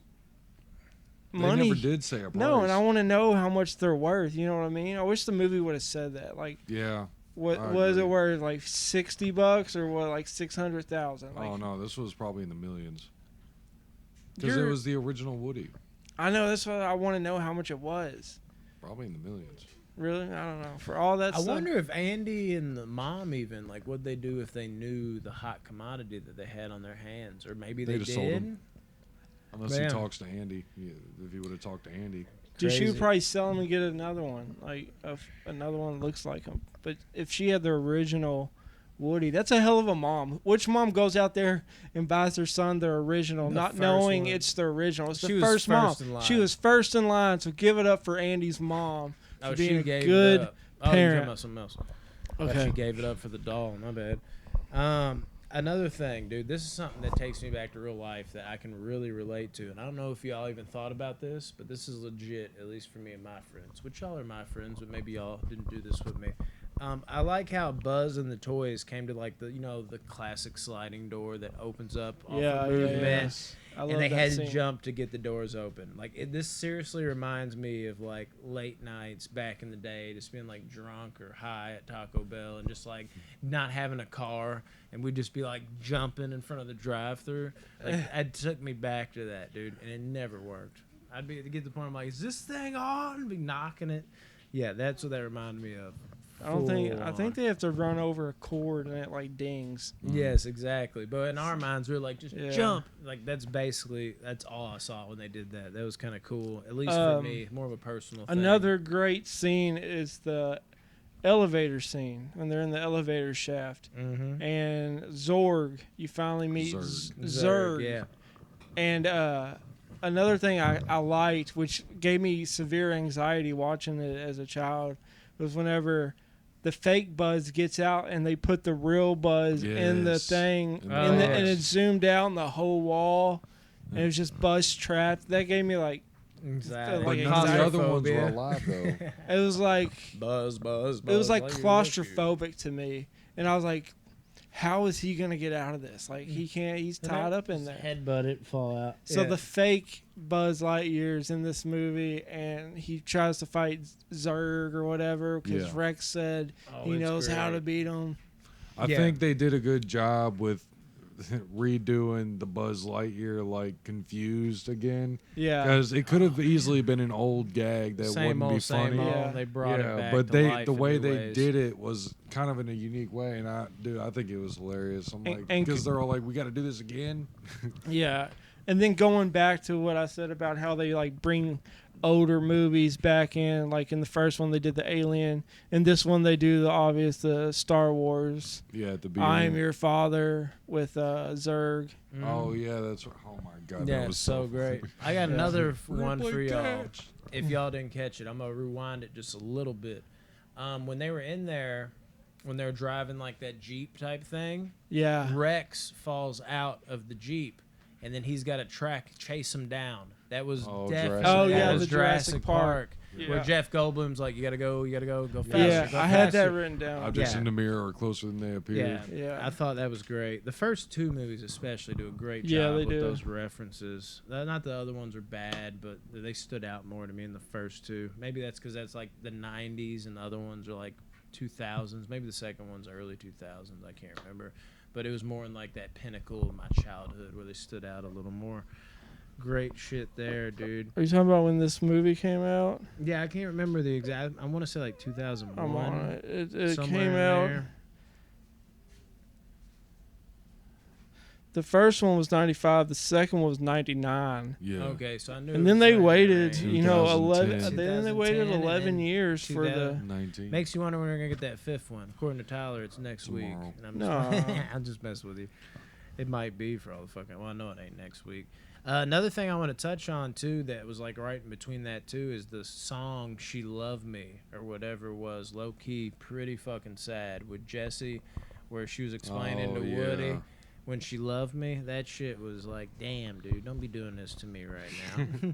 money. They never did say a price. No, and I want to know how much they're worth. You know what I mean? I wish the movie would have said that. Like, Yeah. what I was it agree. worth? Like $60 or what? Like 600,000? Like, Oh no, this was probably in the millions. Because it You're- was the original Woody. I know that's what I want to know how much it was. Probably in the millions. Really, I don't know. For all that I stuff. wonder if Andy and the mom even like what'd they do if they knew the hot commodity that they had on their hands, or maybe They they just did. sold him. Unless Man. he talks to Andy. Yeah, if he would have talked to Andy. Dude, she would Crazy. probably sell him and get another one, like another one that looks like him. But if she had the original Woody, that's a hell of a mom. Which mom goes out there and buys their son their original, The not first knowing one. it's the original? It's She the was first mom. first in line. She was first in line, so give it up for Andy's mom for Oh, being she a gave good it up. Oh, you're parent. talking about something else. Okay. She gave it up for the doll. My bad. Another thing, dude. This is something that takes me back to real life that I can really relate to, and I don't know if y'all even thought about this, but this is legit, at least for me and my friends. Which y'all are my friends, but maybe y'all didn't do this with me. I like how Buzz and the toys came to like the classic sliding door that opens up off Yeah, a yeah, movement. yes. I love And they that had scene. to jump to get the doors open. Like this seriously reminds me of like late nights back in the day, just being like drunk or high at Taco Bell and just like not having a car, and we'd just be like jumping in front of the drive-through. Like it took me back to that, dude, and it never worked. I'd be to get to the point I'm like, is this thing on? And be knocking it. Yeah, that's what that reminded me of. I Full think on. they have to run over a cord and it like dings. Yes, exactly. But in our minds, we are like, just Yeah. jump. Like that's all I saw when they did that. That was kind of cool, at least for me. More of a personal thing. Another great scene is the elevator scene when they're in the elevator shaft. Mm-hmm. And Zorg, you finally meet Zurg. Yeah. And another thing I liked, which gave me severe anxiety watching it as a child, was whenever the fake Buzz gets out and they put the real Buzz in the Yes. thing, In the and it box. zoomed out in the whole wall, and it was just Buzz trapped. That gave me like, Exactly. Like But none of the other ones were claustrophobia. alive though. it was like Buzz. it was like you're with you. claustrophobic to me, and I was like, how is he gonna get out of this? Like he can't. He's tied up in there. Headbutt it, fall out. So the fake Buzz Lightyear's in this movie, and he tries to fight Zurg or whatever because Rex said he knows how to beat him. I think they did a good job with redoing the Buzz Lightyear like confused again. Yeah, because it could have easily been an old gag that wouldn't be funny. Yeah. They brought it back. But to life the way in new they ways. did it was kind of in a unique way, and I think it was hilarious. I'm like, because they're all like, we got to do this again. Yeah, and then going back to what I said about how they like bring older movies back in, like in the first one they did the Alien, in this one they do the Star Wars. Yeah, at the beginning. I'm Your Father with Zurg. Oh yeah, that's right. Oh my god, Yeah, that was so great. I got another one for y'all. Catch. If y'all didn't catch it, I'm gonna rewind it just a little bit. When they were in there, when they were driving like that Jeep type thing, Yeah, Rex falls out of the Jeep, and then he's got to chase him down. That was definitely the Jurassic Park. where Yeah. Jeff Goldblum's like, you gotta go faster. Yeah, go I had that faster. written down. Objects in the mirror are closer than they appear. Yeah, I thought that was great. The first two movies especially do a great Yeah, job they with do. those references. Not the other ones are bad, but they stood out more to me in the first two. Maybe that's because that's like the 90s and the other ones are like 2000s. Maybe the second one's early 2000s. I can't remember. But it was more in like that pinnacle of my childhood where they stood out a little more. Great shit there, dude. Are you talking about when this movie came out? Yeah, I can't remember the exact. I want to say like 2001. I'm on it. It somewhere came in out. there. The first one was 95. The second one was 99. Yeah. Okay, so I knew. And it then was they right waited, there. you know, 2010. 11. Then they waited 2010, 11 and then years for the. 19. Makes you wonder when we're gonna get that fifth one. According to Tyler, it's next week. Tomorrow. And I'm No. just, I'm just messing with you. It might be for all the fucking. Well, I know it ain't next week. Another thing I want to touch on too, that was like right in between that too, is the song "She Loved Me" or whatever it was. Low key, pretty fucking sad with Jessie, where she was explaining to Woody when she loved me. That shit was like, damn, dude, don't be doing this to me right now.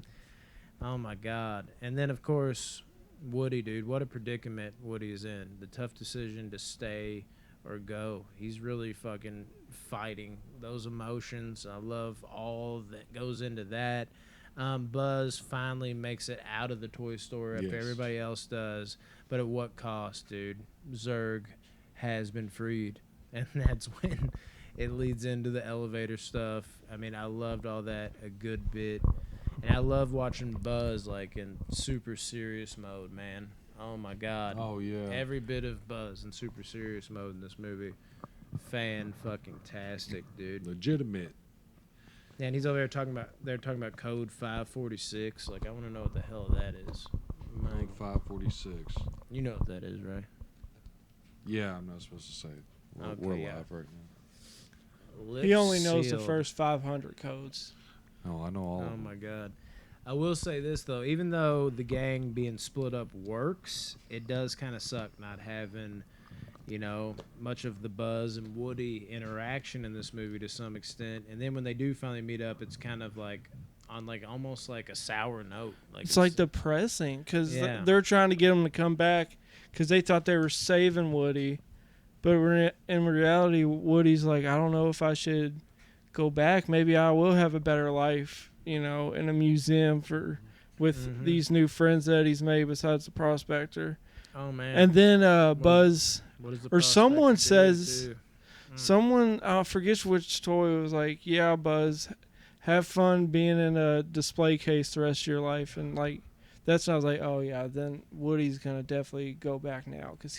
Oh my god. And then of course Woody, dude, what a predicament Woody is in. The tough decision to stay or go. He's really fucking fighting those emotions. I love all that goes into that. Buzz finally makes it out of the toy store after everybody else does. But at what cost, dude? Zurg has been freed. And that's when it leads into the elevator stuff. I mean, I loved all that a good bit. And I love watching Buzz like in super serious mode, man. Oh my god. Oh yeah. Every bit of Buzz in super serious mode in this movie. Fan-fucking-tastic, dude. Legitimate. Yeah, and he's over there talking about code 546. Like, I want to know what the hell that is. Code 546. You know what that is, right? Yeah, I'm not supposed to say it. We're Okay, yeah. live right now. He only knows the Sealed. first 500 codes. Oh, I know all Oh of them. my god. I will say this though, even though the gang being split up works, it does kind of suck not having, you know, much of the Buzz and Woody interaction in this movie to some extent. And then when they do finally meet up, it's kind of like on like almost like a sour note. Like It's like depressing because Yeah. they're trying to get him to come back because they thought they were saving Woody. But in reality, Woody's like, I don't know if I should go back. Maybe I will have a better life, you know, in a museum with these new friends that he's made besides the prospector. Oh man. And then Buzz What is the or someone prospector says, do? someone, I forget which toy, was like, yeah, Buzz, have fun being in a display case the rest of your life. And like, that's when I was like, oh yeah, then Woody's going to definitely go back now because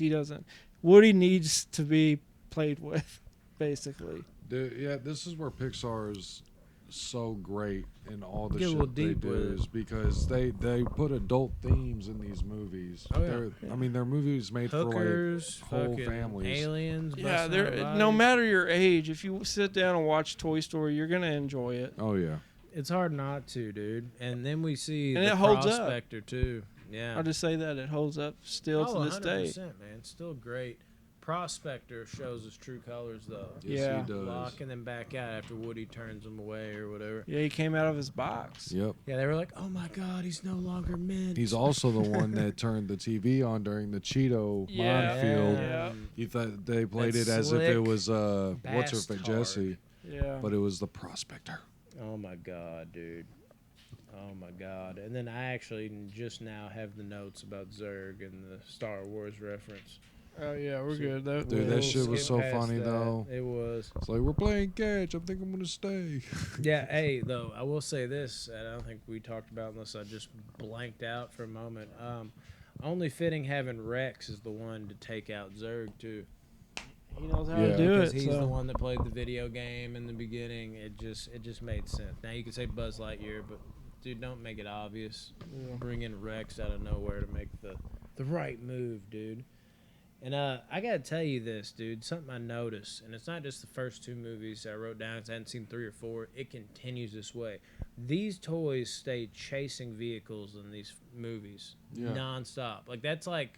Woody needs to be played with, basically. Yeah, this is where Pixar is so great in all the Get a little shit they deep do, with it. is because they put adult themes in these movies. Oh, yeah. I mean, they're movies made Hookers, for like whole fucking families. aliens. Yeah, busting our no bodies. matter your age, if you sit down and watch Toy Story, you're going to enjoy it. Oh yeah. It's hard not to, dude. And then we see And the it holds up. prospector too. Yeah. I'll just say that it holds up still to this day. 100%, man. Still great. Prospector shows his true colors, though. Yes, Yeah. he does. Locking them back out after Woody turns them away or whatever. Yeah, he came out of his box. Yep. Yeah, they were like, "Oh my God, he's no longer mint." He's also the one that turned the TV on during the Cheeto minefield. Yeah. You thought they played That it as if it slick was what's her face, bastard. Jesse, Yeah. but it was the Prospector. Oh my God, dude. Oh my God. And then I actually just now have the notes about Zurg and the Star Wars reference. Oh yeah, we're So- good. That, Dude, that We'll shit was skip so past funny, that. though. It was. It's like, we're playing catch. I think I'm gonna stay. Yeah, hey, though, I will say this, and I don't think we talked about it unless I just blanked out for a moment. Only fitting having Rex is the one to take out Zurg, too. he knows how Yeah. to do Because it. he's So. the one that played the video game in the beginning. It just made sense. Now, you could say Buzz Lightyear, but, dude, don't make it obvious. Yeah. Bring in Rex out of nowhere to make the right move, dude. And I gotta tell you this, dude. Something I noticed, and it's not just the first two movies I wrote down. 'Cause I hadn't seen 3 or 4. It continues this way. These toys stay chasing vehicles in these movies nonstop. Like that's like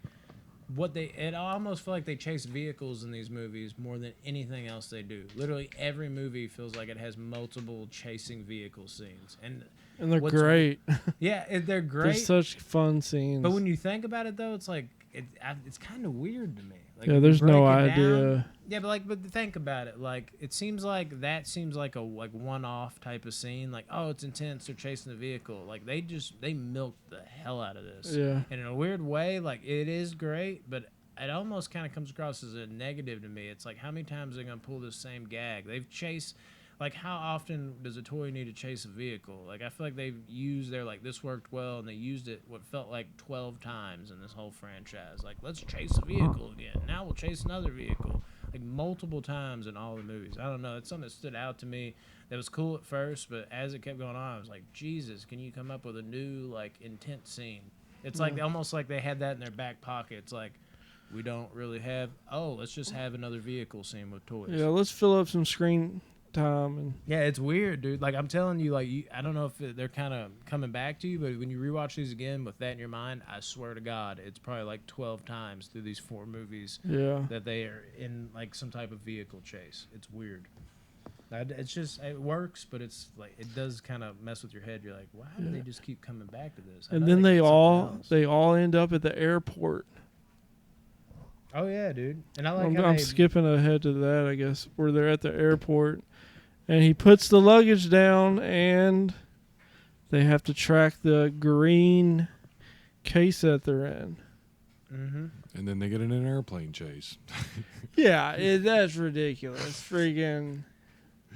what they. It I almost feel like they chase vehicles in these movies more than anything else they do. Literally every movie feels like it has multiple chasing vehicle scenes, and And they're what's- great. yeah, they're They're great. such fun scenes. But when you think about it, though, it's like it's kind of weird to me. Like, yeah, if you there's no break it down- idea. yeah, but think about it. Like it seems like a one-off type of scene. Like it's intense. They're chasing the vehicle. Like they milked the hell out of this. Yeah. And in a weird way, like it is great, but it almost kind of comes across as a negative to me. It's like how many times are they gonna pull this same gag? They've chased. Like, how often does a toy need to chase a vehicle? Like, I feel like they've used this worked well, and they used it what felt like 12 times in this whole franchise. Like, let's chase a vehicle again. Now we'll chase another vehicle. Like, multiple times in all the movies. I don't know. It's something that stood out to me that was cool at first, but as it kept going on, I was like, Jesus, can you come up with a new, like, intense scene? It's like almost like they had that in their back pocket. It's like, we don't really have, let's just have another vehicle scene with toys. Yeah, let's fill up some screen time and Yeah, it's weird, dude. Like I'm telling you, I don't know if they're kind of coming back to you, but when you rewatch these again with that in your mind, I swear to God, it's probably like 12 times through these 4 movies yeah. that they are in like some type of vehicle chase. It's weird. It's just it works, but it's like it does kind of mess with your head. You're like, why do they just keep coming back to this? I And know then got they something else. all end up at the airport. Oh yeah, dude. And I like how I'm they skipping ahead to that, I guess, where they're at the airport. And he puts the luggage down, and they have to track the green case that they're in. Mm-hmm. And then they get in an airplane chase. Yeah, that's ridiculous. Freaking,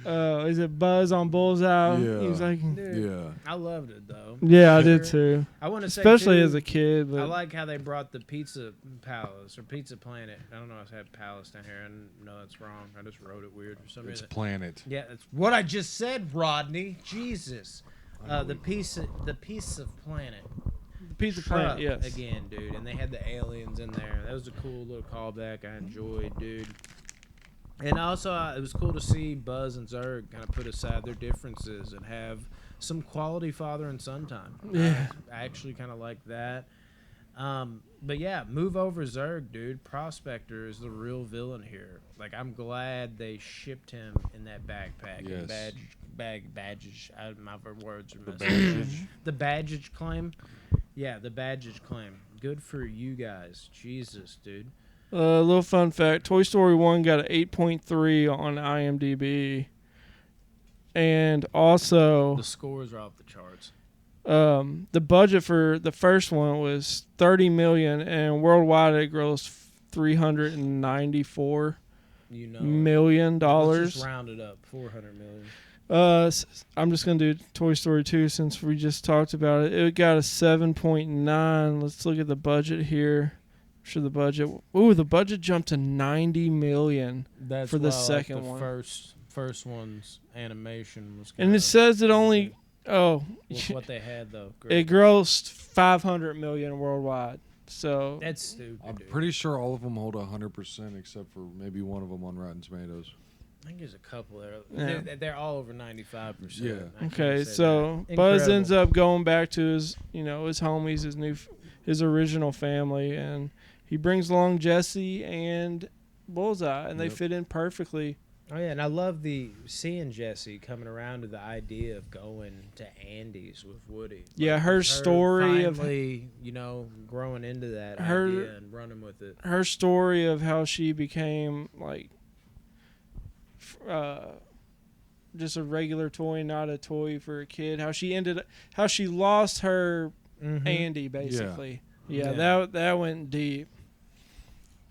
is it Buzz on Bullseye? Yeah. He was like, Dude, Yeah. I loved it though. yeah, I Sure. did too. I want to say Especially too, as a kid. I But like how they brought the Pizza Palace or Pizza Planet. I don't know if I had Palace down here. I know that's wrong. I just wrote it weird for some It's reason. Planet. Yeah, that's what I just said, Rodney. Jesus. The piece of planet. Pizza Truck Planet, yes. again, dude. And they had the aliens in there. That was a cool little callback. I enjoyed, dude. And also, it was cool to see Buzz and Zurg kind of put aside their differences and have some quality father and son time. Yeah. I actually kind of like that. But yeah, move over Zurg, dude. Prospector is the real villain here. Like, I'm glad they shipped him in that backpack. Yes. And badgage. My words are messed up. Badgage. The badgage claim. Yeah, the badgage claim. Good for you guys. Jesus, dude. Little fun fact: Toy Story 1 got an 8.3 on IMDb, and also The scores are off the charts. the budget for the first one was $30 million, and worldwide it grossed $394 You know. million Let's just round it up. 400 million. I'm just gonna do Toy Story 2 since we just talked about it. It got a 7.9. Let's look at the budget here. Sure, the budget. Ooh, the budget jumped to $90 million. That's For the why I like second the one. First one's animation was. And it says it only. Oh, with what they had though. it grossed $500 million worldwide. So That's stupid. I'm dude. pretty sure all of them hold 100% except for maybe one of them on Rotten Tomatoes. I think there's a couple there. Yeah. They're all over 95%. Yeah. I can't okay, say so that. Buzz Incredible. ends up going back to his homies, his original family, and he brings along Jesse and Bullseye, and they fit in perfectly. Oh yeah, and I love seeing Jesse coming around to the idea of going to Andy's with Woody. Yeah, her story finally, growing into that idea and running with it. Her story of how she became like just a regular toy, not a toy for a kid. How she lost her Andy basically. Yeah, that went deep.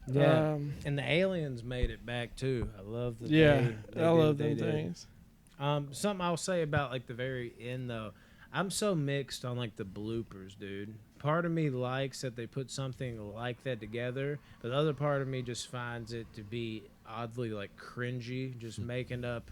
Yeah, and the aliens made it back too. I love that. I love them things. Something I'll say about like the very end though, I'm so mixed on like the bloopers, dude. Part of me likes that they put something like that together, but the other part of me just finds it to be oddly like cringy, just making up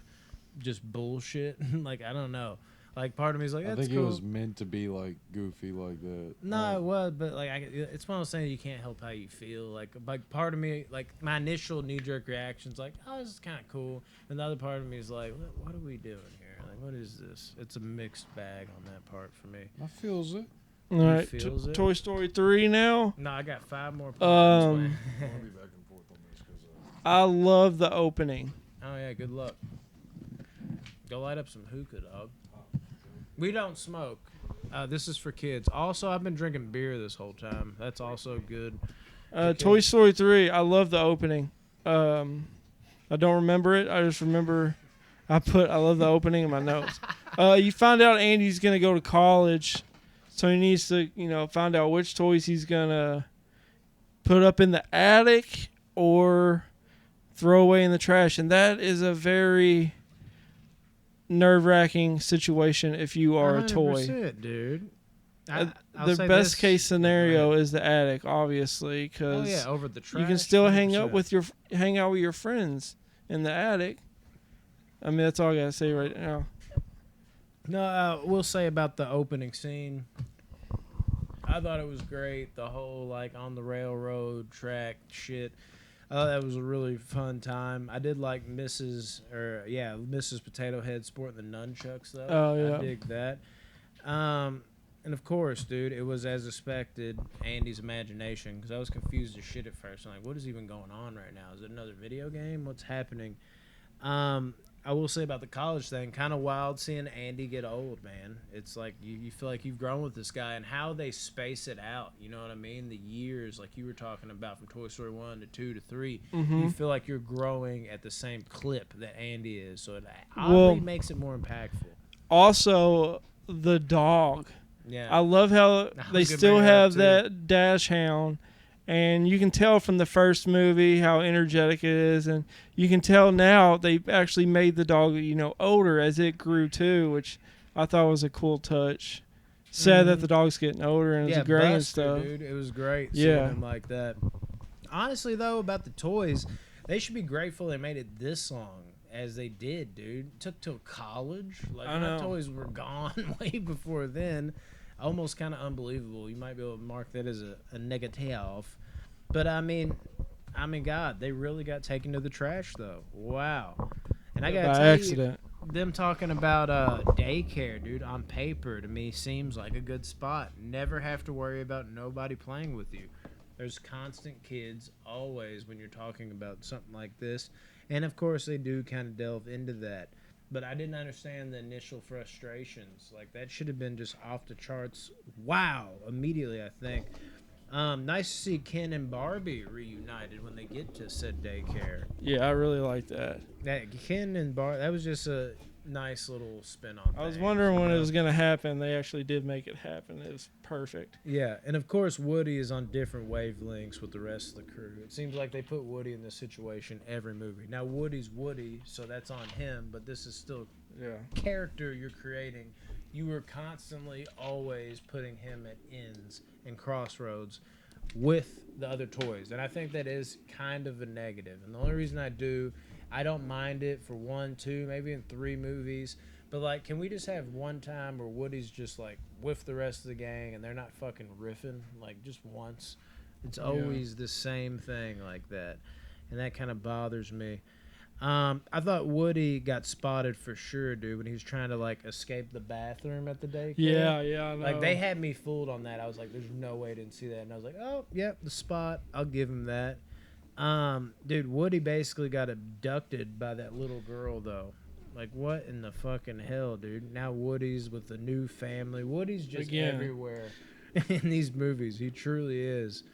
just bullshit. Like I don't know. Like part of me is like, I think it was meant to be like goofy like that. No, it was, but like it's one of those things you can't help how you feel. Like part of me, like my initial knee jerk reaction is like, oh, this is kind of cool, and the other part of me is like, what are we doing here? Like, what is this? It's a mixed bag on that part for me. I feels it. All right, Toy Story 3 now. No, I got 5 more points. I'll be back and forth on this because I love the opening. Oh yeah, good luck. Go light up some hookah, dog. We don't smoke. This is for kids. Also, I've been drinking beer this whole time. That's also good. Toy Story 3, I love the opening. I don't remember it. I just remember I love the opening in my notes. You find out Andy's going to go to college, so he needs to, find out which toys he's going to put up in the attic or throw away in the trash. And that is a very nerve-wracking situation if you are a toy, dude. The best case scenario is the attic, obviously, because over the trash, you can still 100%. hang out with your friends in the attic. I mean, that's all I gotta say right now. No, we'll say about the opening scene. I thought it was great. The whole like on the railroad track shit. That was a really fun time. I did like Mrs. Potato Head sporting the nunchucks though. Oh yeah, I dig that. And of course, dude, it was as expected. Andy's imagination, because I was confused as shit at first. I'm like, what is even going on right now? Is it another video game? What's happening? I will say about the college thing, kind of wild seeing Andy get old, man. It's like you feel like you've grown with this guy, and how they space it out. You know what I mean? The years, like you were talking about, from Toy Story 1 to 2 to 3, you feel like you're growing at the same clip that Andy is. So it oddly makes it more impactful. Also, the dog. Yeah, I love how they still have that dash hound. And you can tell from the first movie how energetic it is, and you can tell now they actually made the dog, older as it grew too, which I thought was a cool touch. Sad that the dog's getting older and it's gray and stuff. Dude, it was great seeing him like that. Honestly, though, about the toys, they should be grateful they made it this long as they did, dude. It took till college. Like my toys were gone way before then. Almost kind of unbelievable. You might be able to mark that as a negative. But I mean, God, they really got taken to the trash, though. Wow. And I got to tell you, them talking about daycare, dude, on paper, to me, seems like a good spot. Never have to worry about nobody playing with you. There's constant kids always when you're talking about something like this. And, of course, they do kind of delve into that. But I didn't understand the initial frustrations. Like, that should have been just off the charts. Wow. Immediately, I think. Nice to see Ken and Barbie reunited when they get to said daycare. Yeah, I really like that. Ken and Barbie, that was just a nice little spin on I was wondering when it was going to happen. They actually did make it happen. It was perfect. Yeah, and of course Woody is on different wavelengths with the rest of the crew. It seems like they put Woody in this situation every movie. Now Woody's Woody, so that's on him, but this is still character you're creating. You were constantly always putting him at ends and crossroads with the other toys, and I think that is kind of a negative. And the only reason I don't mind it for 1, 2, maybe in 3 movies. But, like, can we just have one time where Woody's just, like, with the rest of the gang and they're not fucking riffing? Like, just once. It's always the same thing like that. And that kind of bothers me. I thought Woody got spotted for sure, dude, when he was trying to, like, escape the bathroom at the daycare. Yeah, I know. Like, they had me fooled on that. I was like, there's no way I didn't see that. And I was like, oh, yep, the spot. I'll give him that. Dude, Woody basically got abducted by that little girl, though. Like, what in the fucking hell, dude? Now Woody's with a new family. Woody's just everywhere in these movies. He truly is.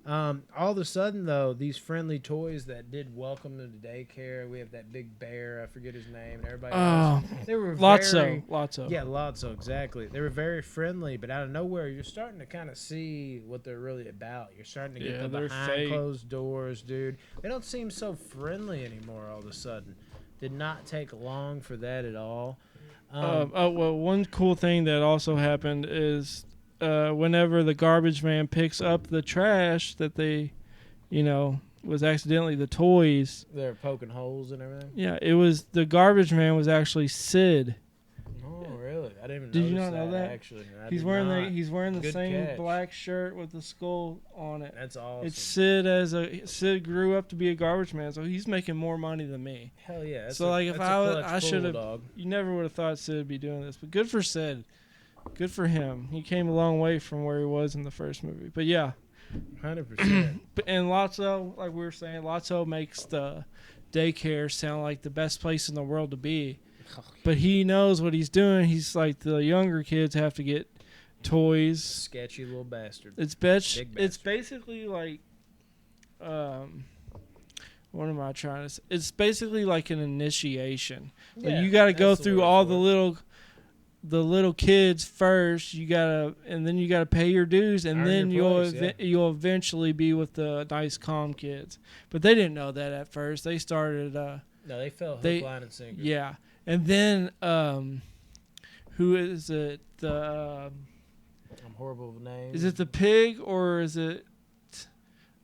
All of a sudden, though, these friendly toys that did welcome them to daycare. We have that big bear. I forget his name. And everybody else. They were Lotso. Yeah, Lotso, exactly. They were very friendly, but out of nowhere, you're starting to kind of see what they're really about. You're starting to get the behind closed doors, dude. They don't seem so friendly anymore all of a sudden. Did not take long for that at all. Well, one cool thing that also happened is whenever the garbage man picks up the trash that they, was accidentally the toys. They're poking holes and everything? Yeah, it was the garbage man was actually Sid. Oh, really? I didn't even Did you not know that? Actually. He's wearing the same catch. black shirt with the skull on it. That's awesome. It's Sid grew up to be a garbage man, so he's making more money than me. Hell yeah. So if I should have, you never would have thought Sid would be doing this, but good for Sid. Good for him. He came a long way from where he was in the first movie. But yeah, 100%. And Lotso, like we were saying, Lotso makes the daycare sound like the best place in the world to be. But he knows what he's doing. He's like, the younger kids have to get toys. Sketchy little bastard. It's basically like, what am I trying to say? It's basically like an initiation. Yeah, you got to go through all the little kids first. And then you gotta pay your dues, and then you'll eventually be with the nice calm kids. But they didn't know that at first. They started. No, they fell hook, line, and sinker. Yeah. And then, who is it? I'm horrible with names. Is it the pig or is it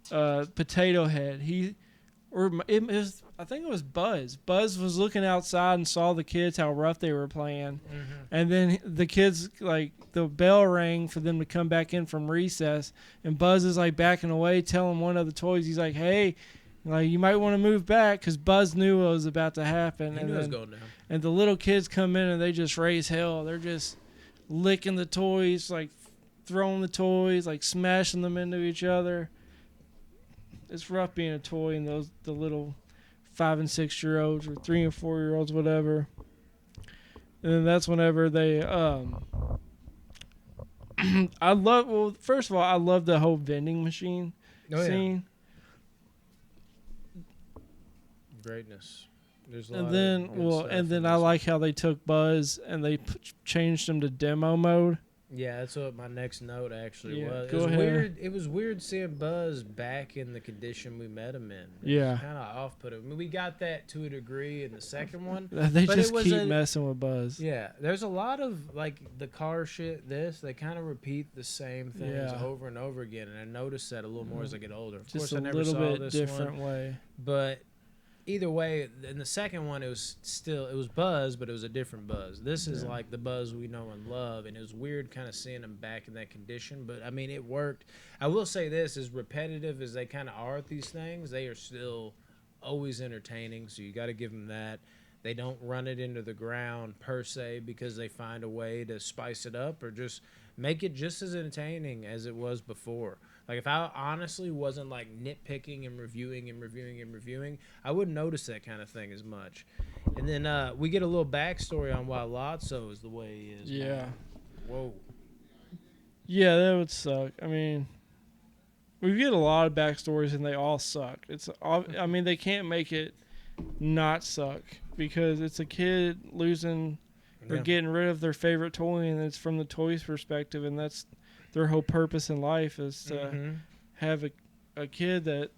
Potato Head? I think it was Buzz. Buzz was looking outside and saw the kids, how rough they were playing. Mm-hmm. And then the kids, like, the bell rang for them to come back in from recess. And Buzz is, like, backing away, telling one of the toys, he's like, hey, like, you might want to move back, because Buzz knew what was about to happen. He knew it was going down. And the little kids come in and they just raise hell. They're just licking the toys, like throwing the toys, like smashing them into each other. It's rough being a toy and the little 5 and 6 year olds or 3 and 4 year olds, whatever. And then that's whenever they first of all, I love the whole vending machine scene. Greatness. There's a and lot then of good stuff and then I like how they took Buzz and they changed him to demo mode. Yeah, that's what my next note actually was. Go ahead. It was weird seeing Buzz back in the condition we met him in. Yeah, kind of off-putting. I mean, we got that to a degree in the second one. They just keep messing with Buzz. Yeah, there's a lot of like the car shit. They kind of repeat the same things over and over again, and I noticed that a little more as I get older. Of course, I never saw this one. Just a little bit different way, but. Either way, in the second one, it was Buzz, but it was a different Buzz. This is like the Buzz we know and love, and it was weird kind of seeing him back in that condition. But, I mean, it worked. I will say this, as repetitive as they kind of are at these things, they are still always entertaining, so you got to give them that. They don't run it into the ground, per se, because they find a way to spice it up or just make it just as entertaining as it was before. Like, if I honestly wasn't, like, nitpicking and reviewing, I wouldn't notice that kind of thing as much. And then we get a little backstory on why Lotso is the way he is. Yeah. Man. Whoa. Yeah, that would suck. I mean, we get a lot of backstories, and they all suck. I mean, they can't make it not suck because it's a kid losing or getting rid of their favorite toy, and it's from the toy's perspective, and that's their whole purpose in life is to have a kid that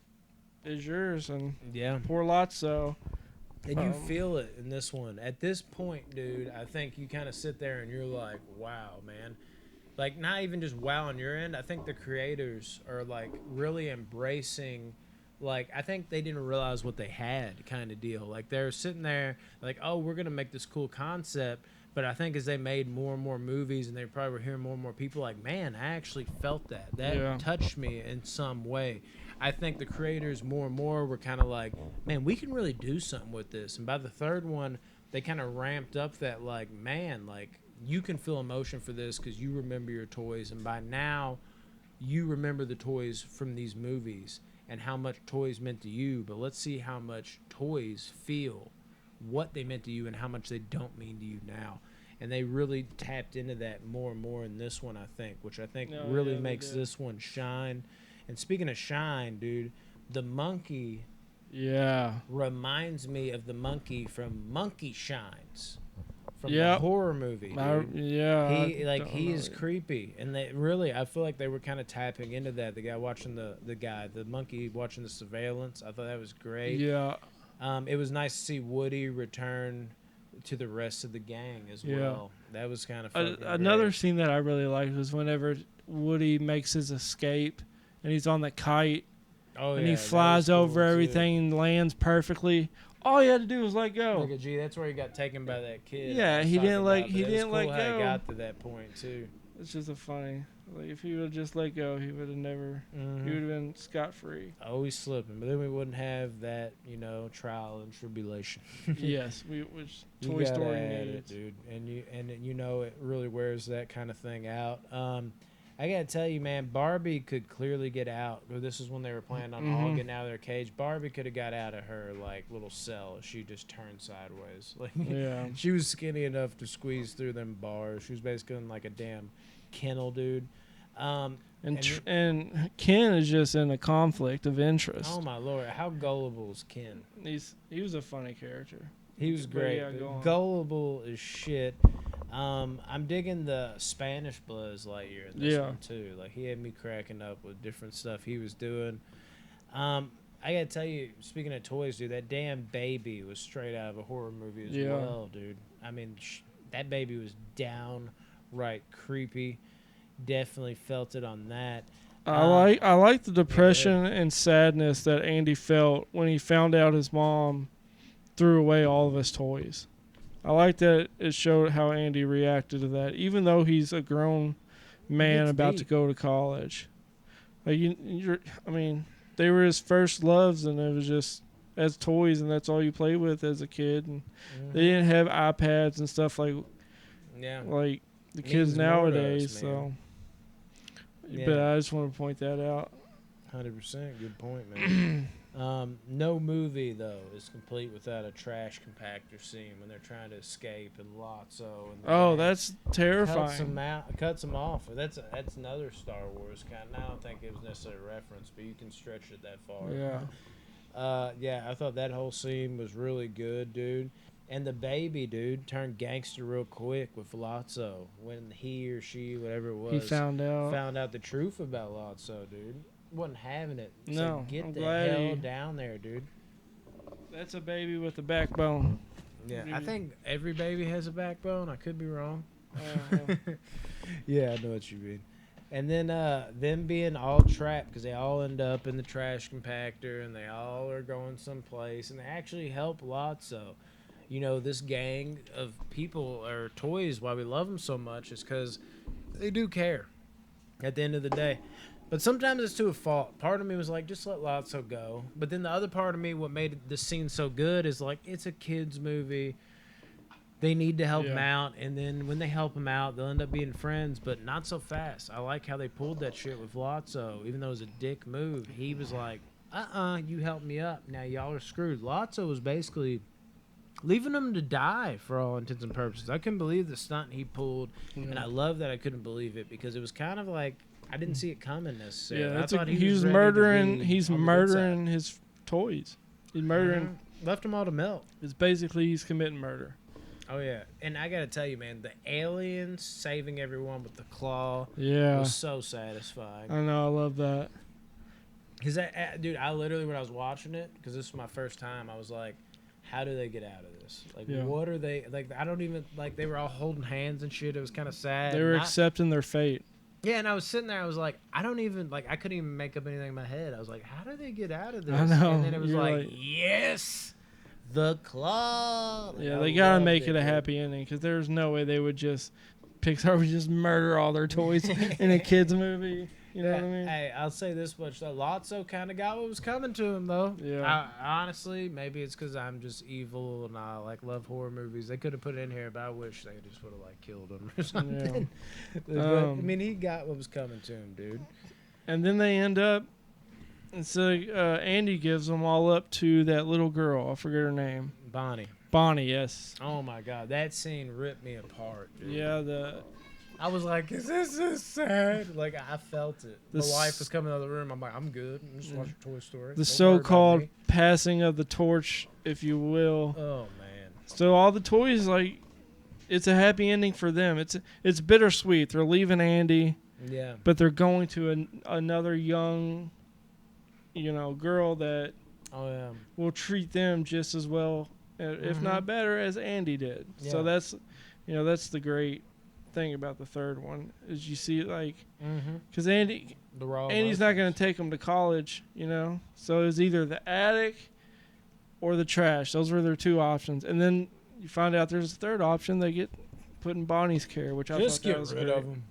is yours, and poor Lotso. And you feel it in this one. At this point, dude, I think you kind of sit there and you're like, wow, man. Like, not even just wow on your end. I think the creators are, like, really embracing, like, I think they didn't realize what they had kind of deal. Like, they're sitting there like, oh, we're going to make this cool concept. But I think as they made more and more movies and they probably were hearing more and more people like, man, I actually felt that. That touched me in some way. I think the creators more and more were kind of like, man, we can really do something with this. And by the third one, they kind of ramped up that, like, man, like, you can feel emotion for this because you remember your toys. And by now, you remember the toys from these movies. and how much toys meant to you, but let's see how much toys feel what they meant to you and how much they don't mean to you now. And they really tapped into that more and more in this one, I think, which I think really makes this one shine. And speaking of shine, dude, the monkey reminds me of the monkey from Monkey Shines. From the horror movie, dude. He is creepy, and they really, I feel like they were kind of tapping into that. The guy watching the monkey watching the surveillance. I thought that was great. Yeah. It was nice to see Woody return to the rest of the gang as well. That was kind of another great. scene that I really liked was whenever Woody makes his escape, and he's on the kite, and he flies over everything and lands perfectly. All he had to do was let go. Look at G. That's where he got taken by that kid. Yeah, he didn't let go. How he got to that point too. It's just a funny. Like if he would have just let go, he would have never. Mm-hmm. He would have been scot free. Always slipping, but then we wouldn't have that, trial and tribulation. Yes, which Toy Story needs, dude. And it really wears that kind of thing out. I gotta tell you, man, Barbie could clearly get out. This is when they were planning on all getting out of their cage. Barbie could have got out of her little cell. She just turned sideways. She was skinny enough to squeeze through them bars. She was basically in like a damn kennel, dude. And Ken is just in a conflict of interest. Oh my lord, how gullible is Ken? He was a funny character. He was great. Gullible as shit. I'm digging the Spanish Buzz Lightyear in this one too. Like he had me cracking up with different stuff he was doing. I gotta tell you, speaking of toys, dude, that damn baby was straight out of a horror movie as well, dude. I mean, that baby was downright creepy. Definitely felt it on that. I like the depression and sadness that Andy felt when he found out his mom threw away all of his toys. I like that it showed how Andy reacted to that, even though he's a grown man about to go to college. Like they were his first loves, and it was just as toys, and that's all you played with as a kid. And they didn't have iPads and stuff like the kids nowadays. So, but I just want to point that out. 100%, good point, man. No movie though is complete without a trash compactor scene when they're trying to escape, and Lotso and that's terrifying. Cuts them off. That's another Star Wars kind. I don't think it was necessarily a reference, but you can stretch it that far. I thought that whole scene was really good, dude. And the baby, dude, turned gangster real quick with Lotso when he or she, whatever it was, he found out the truth about Lotso, dude. Wasn't having it. No, get I'm the hell down there, dude. That's a baby with a backbone. Yeah, I think every baby has a backbone. I could be wrong. Yeah, I know what you mean. And then them being all trapped because they all end up in the trash compactor and they all are going someplace and they actually help Lotso. This gang of people or toys, why we love them so much is because they do care at the end of the day. But sometimes it's to a fault. Part of me was like, just let Lotso go. But then the other part of me, what made this scene so good is like, it's a kid's movie. They need to help him out. And then when they help him out, they'll end up being friends, but not so fast. I like how they pulled that shit with Lotso. Even though it was a dick move, he was like, you helped me up. Now y'all are screwed. Lotso was basically leaving him to die for all intents and purposes. I couldn't believe the stunt he pulled. And I love that I couldn't believe it because it was kind of like, I didn't see it coming necessarily. Yeah, I thought he was murdering. He's murdering his toys. He's murdering. Left them all to melt. It's basically he's committing murder. Oh yeah, and I gotta tell you, man, the aliens saving everyone with the claw. Was so satisfying. I know, I love that. Cause dude, I literally when I was watching it, because this was my first time, I was like, how do they get out of this? Like, what are they like? I don't even like. They were all holding hands and shit. It was kind of sad. They were accepting their fate. Yeah, and I was sitting there. I was like, I couldn't even make up anything in my head. I was like, how do they get out of this? I know. And then it was like, yes, the claw. Yeah, they gotta make it a happy ending because there's no way they would just Pixar would just murder all their toys in a kids movie. You know what I mean? Hey, I'll say this much: though, Lotso kind of got what was coming to him, though. Yeah. Honestly, maybe it's because I'm just evil and I love horror movies. They could have put it in here, but I wish they just would have killed him or something. Yeah. But, I mean, he got what was coming to him, dude. And then they end up And so Andy gives them all up to that little girl. I forget her name. Bonnie. Bonnie, yes. Oh my God, that scene ripped me apart, dude. Yeah, I was like, is this so sad? Like, I felt it. The My wife was coming out of the room. I'm like, I'm good. I'm just watching Toy Story. the Don't worry about so-called me. passing of the torch, if you will. Oh, man. So all the toys, like, it's a happy ending for them. It's bittersweet. They're leaving Andy, Yeah. but they're going to another young, girl that Oh, yeah. will treat them just as well, if not better, as Andy did. Yeah. So that's the great thing about the third one is you see like, because Andy's not going to take them to college, So it's either the attic or the trash. Those were their two options, and then you find out there's a third option. They get put in Bonnie's care, which Just I thought get that was rid great. of them.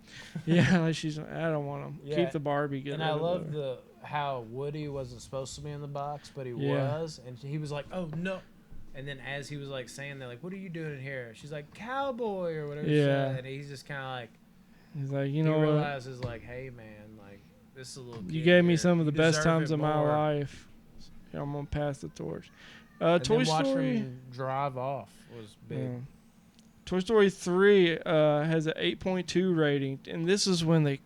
Yeah, like I don't want them. Yeah. Keep the Barbie. Get And rid I of love her. how Woody wasn't supposed to be in the box, but he Yeah. was, and he was like, "Oh no!" And then as he was like saying that, like, "What are you doing in here?" She's like, "Cowboy" or whatever. Yeah. She said. And he's just kind of like, He's like, he what? realizes like, "Hey man, like this is a little. You kid gave me here. some of You the best deserve times it of my more." life. Yeah, I'm gonna pass the torch. And Toy then watch Story. him drive off was big. Yeah. Toy Story 3 has an 8.2 rating, and this is when they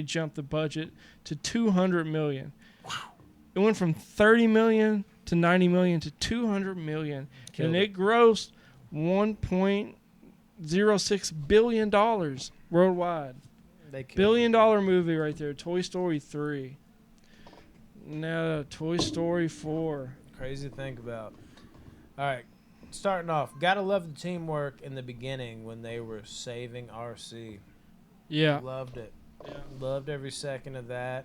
jumped the budget to $200 million. Wow. It went from 30 million to 90 million to 200 million, and it grossed 1.06 billion dollars worldwide. They killed $1 billion movie right there. Toy Story 3. Now Toy Story 4. Crazy to think about. All right, starting off, gotta love the teamwork in the beginning when they were saving RC. Yeah. Loved it. Yeah. Loved every second of that.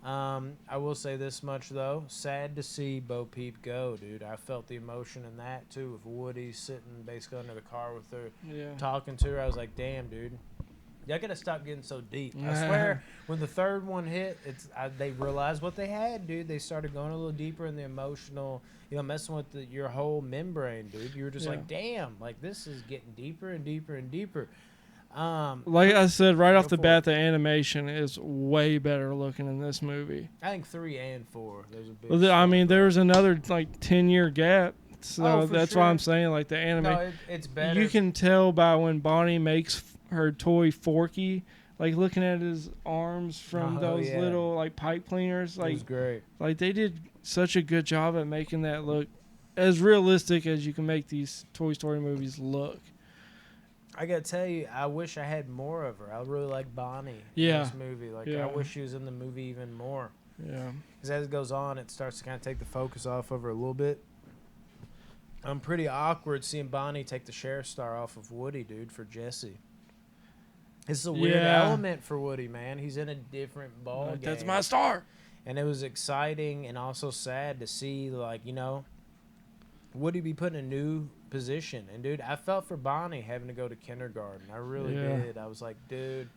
I will say this much though, sad to see Bo Peep go, dude. I felt the emotion in that too, with Woody sitting basically under the car with her, Yeah. talking to her. I was like, damn, dude. Y'all gotta stop getting so deep. I swear, when the third one hit, they realized what they had, dude. They started going a little deeper in the emotional, messing with your whole membrane, dude. You were just like, damn, like this is getting deeper and deeper and deeper. Like I said, right off the for bat, the animation is way better looking in this movie. I think 3 and 4. There's a big. Well, I mean, there was another like 10-year gap, so for that's sure. why I'm saying like the anime. No, it's better. You can tell by when Bonnie makes her toy Forky, like looking at his arms from those yeah. little like pipe cleaners, It was like great. they did such a good job at making that look as realistic as you can make these Toy Story movies look. I gotta tell you, I wish I had more of her. I really like Bonnie Yeah. in this movie. Like, Yeah. I wish she was in the movie even more. Yeah. Because as it goes on, it starts to kind of take the focus off of her a little bit. I'm pretty awkward seeing Bonnie take the sheriff's star off of Woody, dude, for Jesse. It's a weird Yeah. element for Woody, man. He's in a different ball game. That's my star. And it was exciting and also sad to see, like, Woody be put in a new position. And, dude, I felt for Bonnie having to go to kindergarten. I really did. I was like, dude,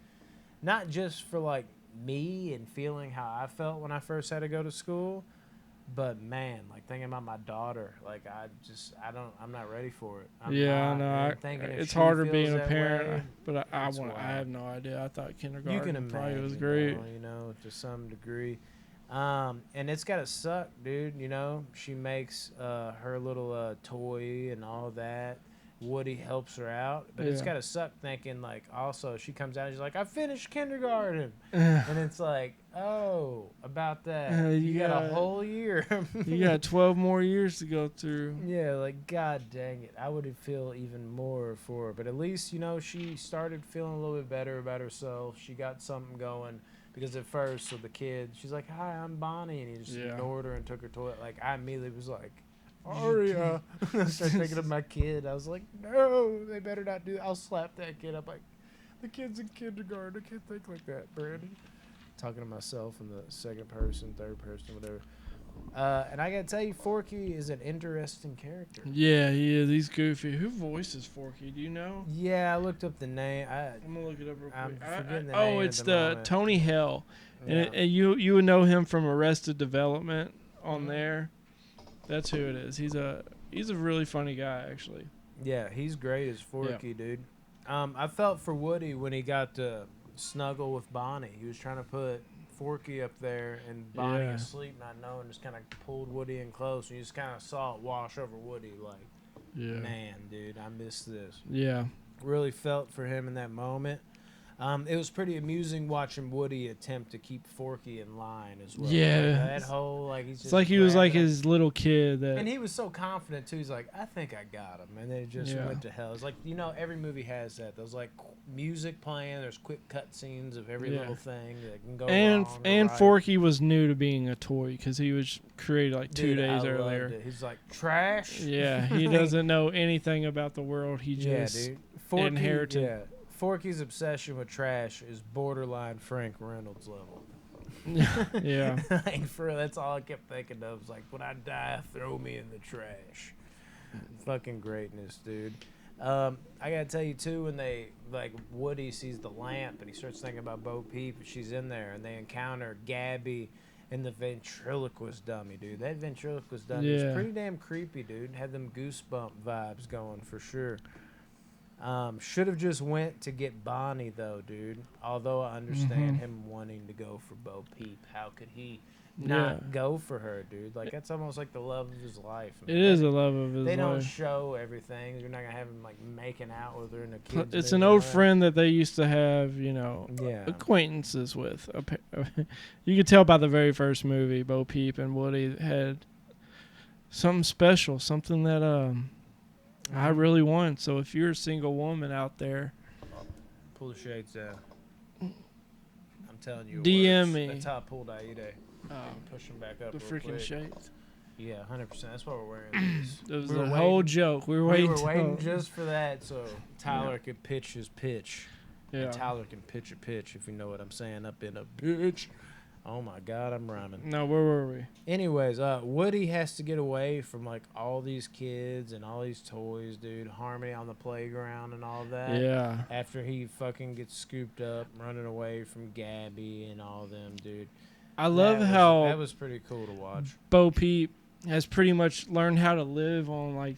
not just for, like, me and feeling how I felt when I first had to go to school, but, man, like, thinking about my daughter, like, I'm not ready for it. I'm Yeah, not, no, and thinking if it's she harder feels being a that parent, way, but I that's want. I wild. have no idea. I thought kindergarten you can probably imagine, was great. to some degree. And it's gotta suck, dude. She makes her little toy and all that. Woody helps her out, but it's Yeah. gotta suck thinking like also she comes out and she's like, I finished kindergarten, and it's like, oh, about that. You got a whole year. You got 12 more years to go through. Yeah, like god dang it. I would feel even more for her, but at least she started feeling a little bit better about herself. She got something going. Because at first, with the kid, she's like, "Hi, I'm Bonnie," and he just ignored her and took her toilet. Like I immediately was like, "Aria," I started thinking of my kid. I was like, "No, they better not do that. I'll slap that kid." I'm like, "The kid's in kindergarten. I can't think like that, Brandon." Talking to myself in the second person, third person, whatever. And I gotta tell you, Forky is an interesting character. Yeah, he is. He's goofy. Who voices Forky? Do you know? Yeah, I looked up the name. I'm gonna look it up real quick. I'm forgetting the name. It's at the moment. Tony Hale, Yeah. and you would know him from Arrested Development on there. That's who it is. He's a really funny guy actually. Yeah, he's great as Forky, dude. I felt for Woody when he got to snuggle with Bonnie. He was trying to put Forky up there and Bonnie Yeah. asleep, not knowing, just kind of pulled Woody in close, and you just kind of saw it wash over Woody. Like, Yeah. man, dude, I miss this. Yeah. Really felt for him in that moment. It was pretty amusing watching Woody attempt to keep Forky in line as well. Yeah. Like, that whole he's just It's like he was like grabbing him. his little kid that. And he was so confident too. He's like, I think I got him, and then it just Yeah. went to hell. It's like, every movie has that. There's like music playing. There's quick cut scenes of every Yeah. little thing that can go and wrong. and or right. Forky was new to being a toy because he was created like 2 Dude, days I earlier. loved it. He's like trash. Yeah, he doesn't know anything about the world. He just Yeah, dude. Forky, inherited. Yeah, Forky's obsession with trash is borderline Frank Reynolds level. Yeah. Like, for real, that's all I kept thinking of. Was like, when I die, throw me in the trash. Fucking greatness, dude. I gotta tell you too, when Woody sees the lamp and he starts thinking about Bo Peep, and she's in there, and they encounter Gabby and the ventriloquist dummy, dude. That ventriloquist dummy was pretty damn creepy, dude. Had them goosebump vibes going for sure. Should have just went to get Bonnie though, dude. Although I understand him wanting to go for Bo Peep. How could he not go for her, dude? Like, that's almost like the love of his life. It is a love of his They don't life. show everything. You're not gonna have him like making out with her in a kid's It's movie an old or friend that they used to have, Yeah. acquaintances with. You could tell by the very first movie, Bo Peep and Woody had something special, something that I really want. So if you're a single woman out there, Pull the shades down. I'm telling you, it DM works. me. That's how I pulled Aide. Push him back up. the real freaking quick. shades. Yeah, 100%. That's why we're wearing these. It was We were a whole waiting- joke. We were We waiting. were waiting till- just for that, so Tyler could pitch his pitch. yeah. And Tyler can pitch a pitch, if you know what I'm saying. Up in a bitch. Oh my God, I'm rhyming. No, where were we? Anyways, Woody has to get away from like all these kids and all these toys, dude. Harmony on the playground and all that. Yeah. After he fucking gets scooped up, running away from Gabby and all them, dude. I love that how was pretty cool to watch. Bo Peep has pretty much learned how to live on like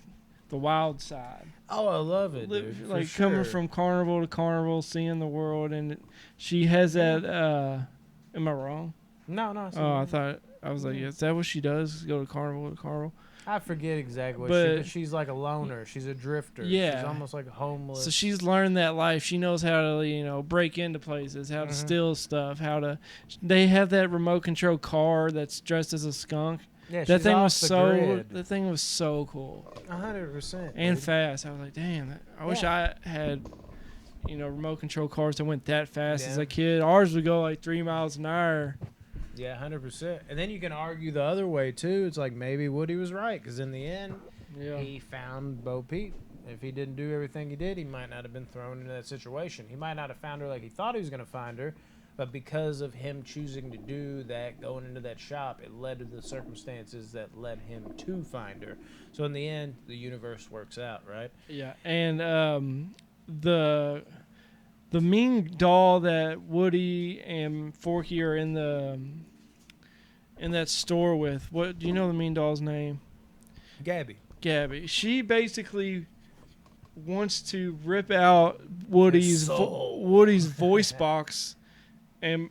the wild side. Oh, I love it, dude. for Like coming sure. from carnival to carnival, seeing the world, and she has that. Am I wrong? No. Oh, I was like, is that what she does? Go to carnival? I forget exactly what But- she's like a loner. She's a drifter. Yeah. She's almost like homeless. So she's learned that life. She knows how to, break into places, how to steal stuff, how to. They have that remote control car that's dressed as a skunk. yeah, That she's thing off was the so. grid. That thing was so cool 100%. and dude. fast. I was like, damn. I wish I had. Remote control cars that went that fast as Yeah. a kid. Ours would go like 3 miles an hour. Yeah, 100%. And then you can argue the other way too. It's like maybe Woody was right because in the end, Yeah. he found Bo Peep. If he didn't do everything he did, he might not have been thrown into that situation. He might not have found her like he thought he was going to find her, but because of him choosing to do that, going into that shop, it led to the circumstances that led him to find her. So in the end, the universe works out, right? Yeah, and the mean doll that Woody and Forky are in that store with. What do you know the mean doll's name? Gabby. Gabby. She basically wants to rip out Woody's voice box and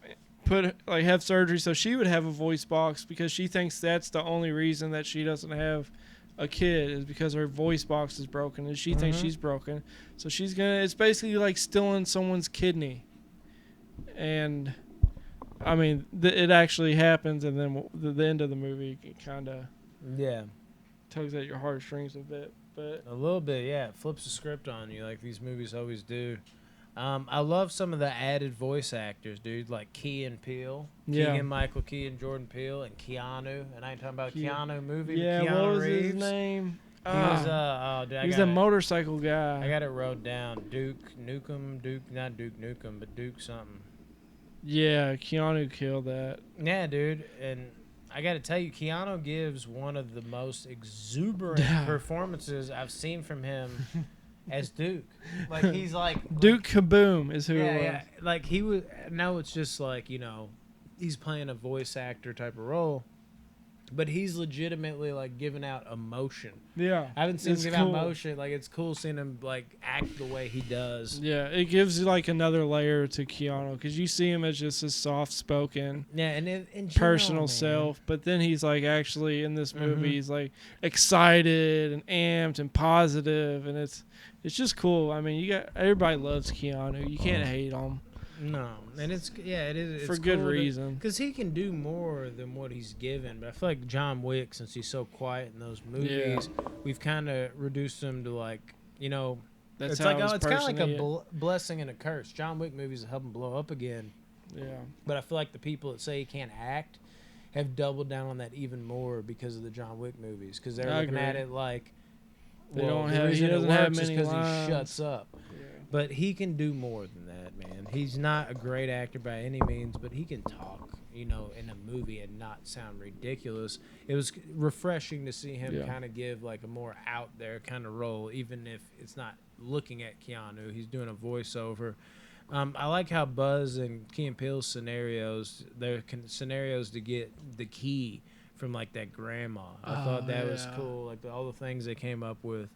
have surgery so she would have a voice box because she thinks that's the only reason that she doesn't have a kid is because her voice box is broken and she thinks she's broken. So it's basically like stealing someone's kidney. And I mean, it actually happens, and then the end of the movie kind of tugs at your heartstrings a bit. But A little bit, yeah. It flips the script on you like these movies always do. I love some of the added voice actors, dude, like Key and Peele. Yeah. Keegan-Michael Key and Jordan Peele and Keanu. And I ain't talking about Keanu movie. yeah, Keanu what was Reeves. his name? He was, dude, He was a motorcycle guy. I got it wrote down. Not Duke Nukem, but Duke something. Yeah, Keanu killed that. Yeah, dude. And I got to tell you, Keanu gives one of the most exuberant Yeah. performances I've seen from him as Duke. Like, he's like... Duke Kaboom is who it was. Yeah. Like, he was... No, it's just like, he's playing a voice actor type of role. but he's legitimately like giving out emotion. Yeah, I haven't seen him it's give cool. out emotion. Like it's cool seeing him like act the way he does. Yeah, it gives you like another layer to Keanu because you see him as just a soft-spoken, Yeah, and in general, personal man. self, but then he's like actually in this movie, Mhm. he's like excited and amped and positive, and it's just cool. I mean, everybody loves Keanu. You can't hate him No, and it is for good reason. because he can do more than what he's given. But I feel like John Wick, since he's so quiet in those movies, we've kind of reduced him to like That's it's how like his it's kind of like a personality- blessing and a curse. John Wick movies will help him blow up again, yeah. but I feel like the people that say he can't act have doubled down on that even more because of the John Wick movies because they're I looking at agree. it like They well, don't the have- he reason it doesn't have works is many 'cause lines. he shuts up. But he can do more than that, man. He's not a great actor by any means, but he can talk, in a movie and not sound ridiculous. It was refreshing to see him kind of give like a more out there kind of role, even if it's not looking at Keanu. He's doing a voiceover. I like how Buzz and Key and Peele's scenarios, scenarios to get the key from like that grandma. I thought that was cool. Like all the things they came up with.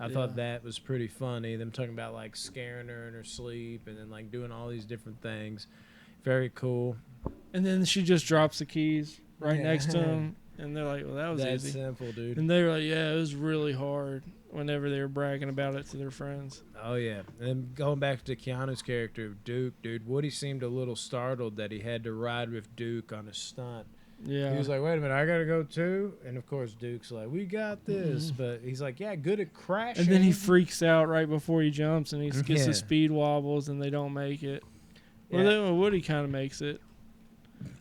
I thought that was pretty funny. Them talking about like scaring her in her sleep and then like doing all these different things. Very cool. And then she just drops the keys right next to him, and they're like, "Well, that was That's easy." simple, dude. And they were like, "Yeah, it was really hard." Whenever they were bragging about it to their friends. Oh yeah. And then going back to Keanu's character, Duke, dude, Woody seemed a little startled that he had to ride with Duke on a stunt. Yeah. He was like, "Wait a minute, I gotta go too." And of course, Duke's like, "We got this," but he's like, "Yeah, good at crashing." And then he freaks out right before he jumps, and he gets Yeah. the speed wobbles, and they don't make it. Yeah. Well, then Woody kind of makes it.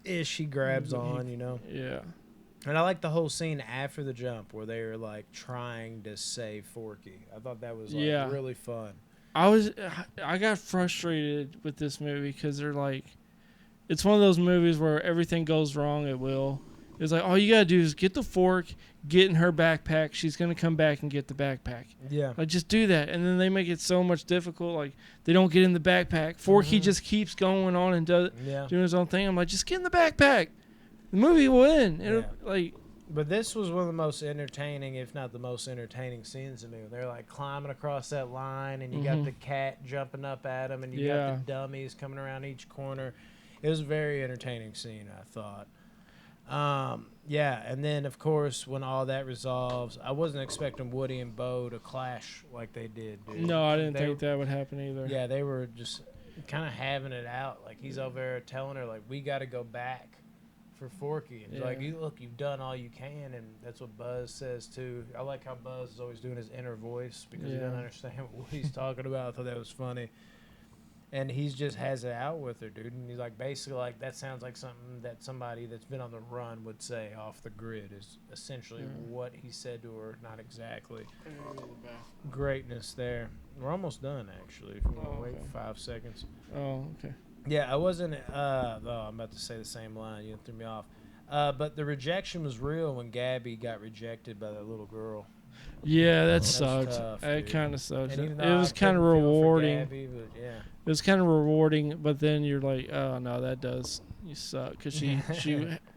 Ish, he grabs on, Yeah. And I like the whole scene after the jump where they were like trying to save Forky. I thought that was like really fun. I got frustrated with this movie because they're like, it's one of those movies where everything goes wrong at will. It's like, all you gotta do is get the fork, get in her backpack. She's gonna come back and get the backpack. Yeah. Like, just do that. And then they make it so much difficult. Like, they don't get in the backpack. Forky just keeps going on and doing his own thing. I'm like, just get in the backpack. The movie will end. But this was one of the most entertaining, if not the most entertaining scenes in the movie. They're like climbing across that line, and you got the cat jumping up at him, and you got the dummies coming around each corner. It was a very entertaining scene, I thought. And then of course when all that resolves, I wasn't expecting Woody and Bo to clash like they did, dude. No, I didn't think that would happen either. Yeah, they were just kind of having it out. Like he's over there telling her like, we got to go back for Forky, and he's like, look, you've done all you can, and that's what Buzz says too. I like how Buzz is always doing his inner voice because he doesn't understand what he's talking about. I thought that was funny. And he just has it out with her, dude. And he's like, basically, like, that sounds like something that somebody that's been on the run would say off the grid, is essentially what he said to her. Not exactly. Greatness there. We're almost done, actually. If you want to wait 5 seconds. Oh, okay. Yeah, I wasn't. I'm about to say the same line. You threw me off. But the rejection was real when Gabby got rejected by that little girl. Yeah, that That's sucked. tough, That dude. kind of sucked. And even It though was I kind of couldn't feel for rewarding. Gabby, but yeah. It was kind of rewarding, but then you're like, oh no, that does you suck, because she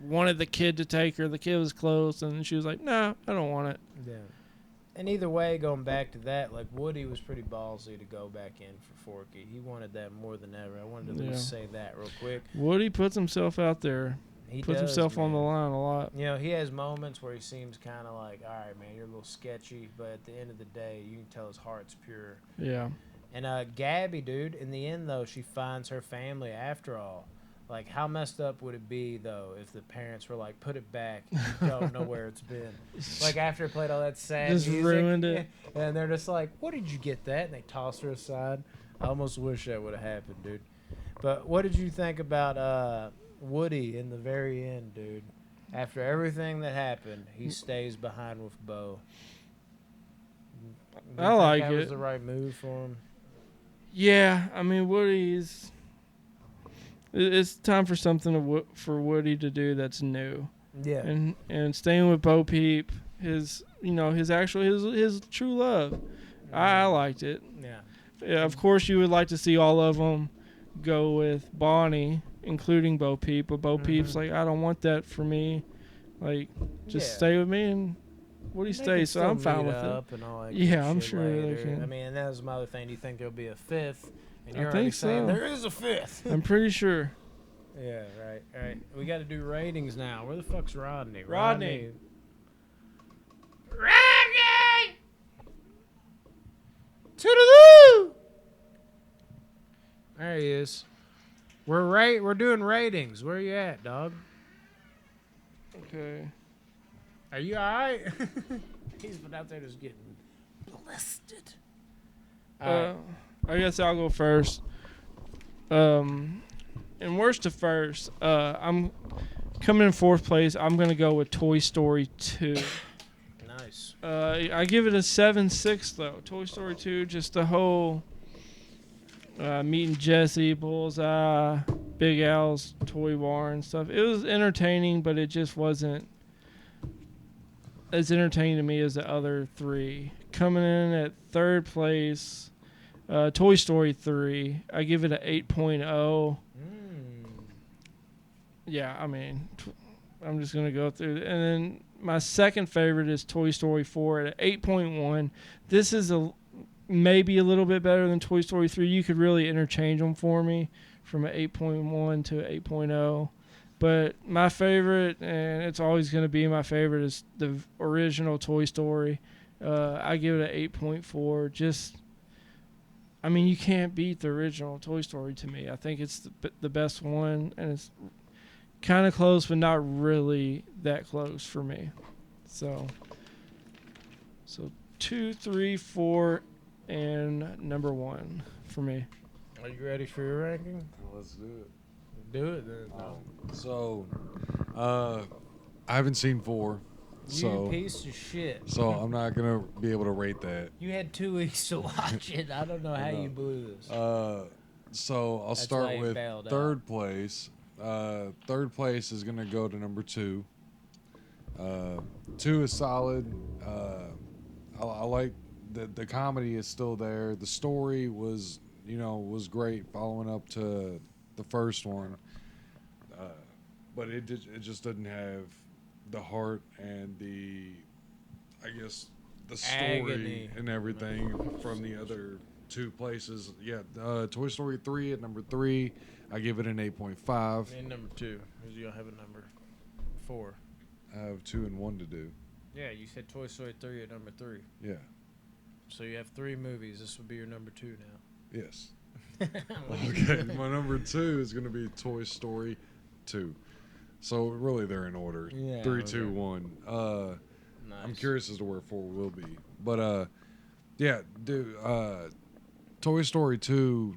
wanted the kid to take her. The kid was close, and she was like, no, I don't want it. Yeah. And either way, going back to that, like Woody was pretty ballsy to go back in for Forky. He wanted that more than ever. I wanted to at least say that real quick. Woody puts himself out there. He puts does, himself on the man. line a lot. You know, he has moments where he seems kind of like, all right, man, you're a little sketchy, but at the end of the day, you can tell his heart's pure. Yeah. And Gabby, dude, in the end, though, she finds her family after all. Like, how messed up would it be, though, if the parents were like, put it back, you don't know where it's been. Like, after it played all that sad Just music. ruined it. And they're just like, what did you get that? And they toss her aside. I almost wish that would have happened, dude. But what did you think about Woody in the very end, dude? After everything that happened, he stays behind with Bo. Do you I like think that it. was the right move for him? Yeah, I mean, Woody's. It's time for something for Woody to do that's new. Yeah. And staying with Bo Peep, his true love. I liked it. Yeah. Yeah, of course, you would like to see all of them go with Bonnie, including Bo Peep. But Bo Peep's like, I don't want that for me. Like, just Yeah. stay with me and what do you They stay? can So still I'm fine meet with it. up and all that Yeah, good I'm shit sure they later. can. I mean, that was my other thing. Do you think there'll be a fifth? And I you're already think saying so. there is a fifth. I'm pretty sure. Yeah, right, right. We got to do ratings now. Where the fuck's Rodney? Rodney! Rodney! Toodaloo! There he is. We're doing ratings. Where you at, dog? Okay. Are you all right? He's been out there just getting blasted. All right. I guess I'll go first. And worst to first, I'm coming in fourth place. I'm gonna go with Toy Story 2. Nice. I give it a 7.6 though. Toy Story 2, just the whole meeting Jesse, Bullseye, Big Al's toy bar and stuff. It was entertaining, but it just wasn't as entertaining to me as the other three. Coming in at third place, Toy Story 3. I give it an 8.0. Yeah, I mean, I'm just going to go through. And then my second favorite is Toy Story 4 at 8.1. This is maybe a little bit better than Toy Story 3. You could really interchange them for me from an 8.1 to an 8.0. But my favorite, and it's always going to be my favorite, is the original Toy Story. I give it an 8.4. I mean, you can't beat the original Toy Story to me. I think it's the best one, and it's kind of close, but not really that close for me. So 2, 3, 4, and number 1 for me. Are you ready for your ranking? Let's do it. Do it then. No. So, I haven't seen 4, You piece of shit. so I'm not gonna be able to rate that. You had 2 weeks to watch it. I don't know how you blew this. So I'll That's start why you with bailed third place. Third place is gonna go to number 2. 2 is solid. I like the comedy is still there. The story was great, following up to the first one. But it just doesn't have the heart and the story Agony. and everything from the other 2 places. Yeah, Toy Story 3 at number 3. I give it an 8.5. And number 2, because you don't have a number 4. I have 2 and 1 to do. Yeah, you said Toy Story 3 at number 3. Yeah. So you have 3 movies. This would be your number 2 now. Yes. Okay, my number 2 is going to be Toy Story 2. So really, they're in order. Yeah, 3, okay. 2, 1. Nice. I'm curious as to where 4 will be, but yeah, dude. Toy Story 2.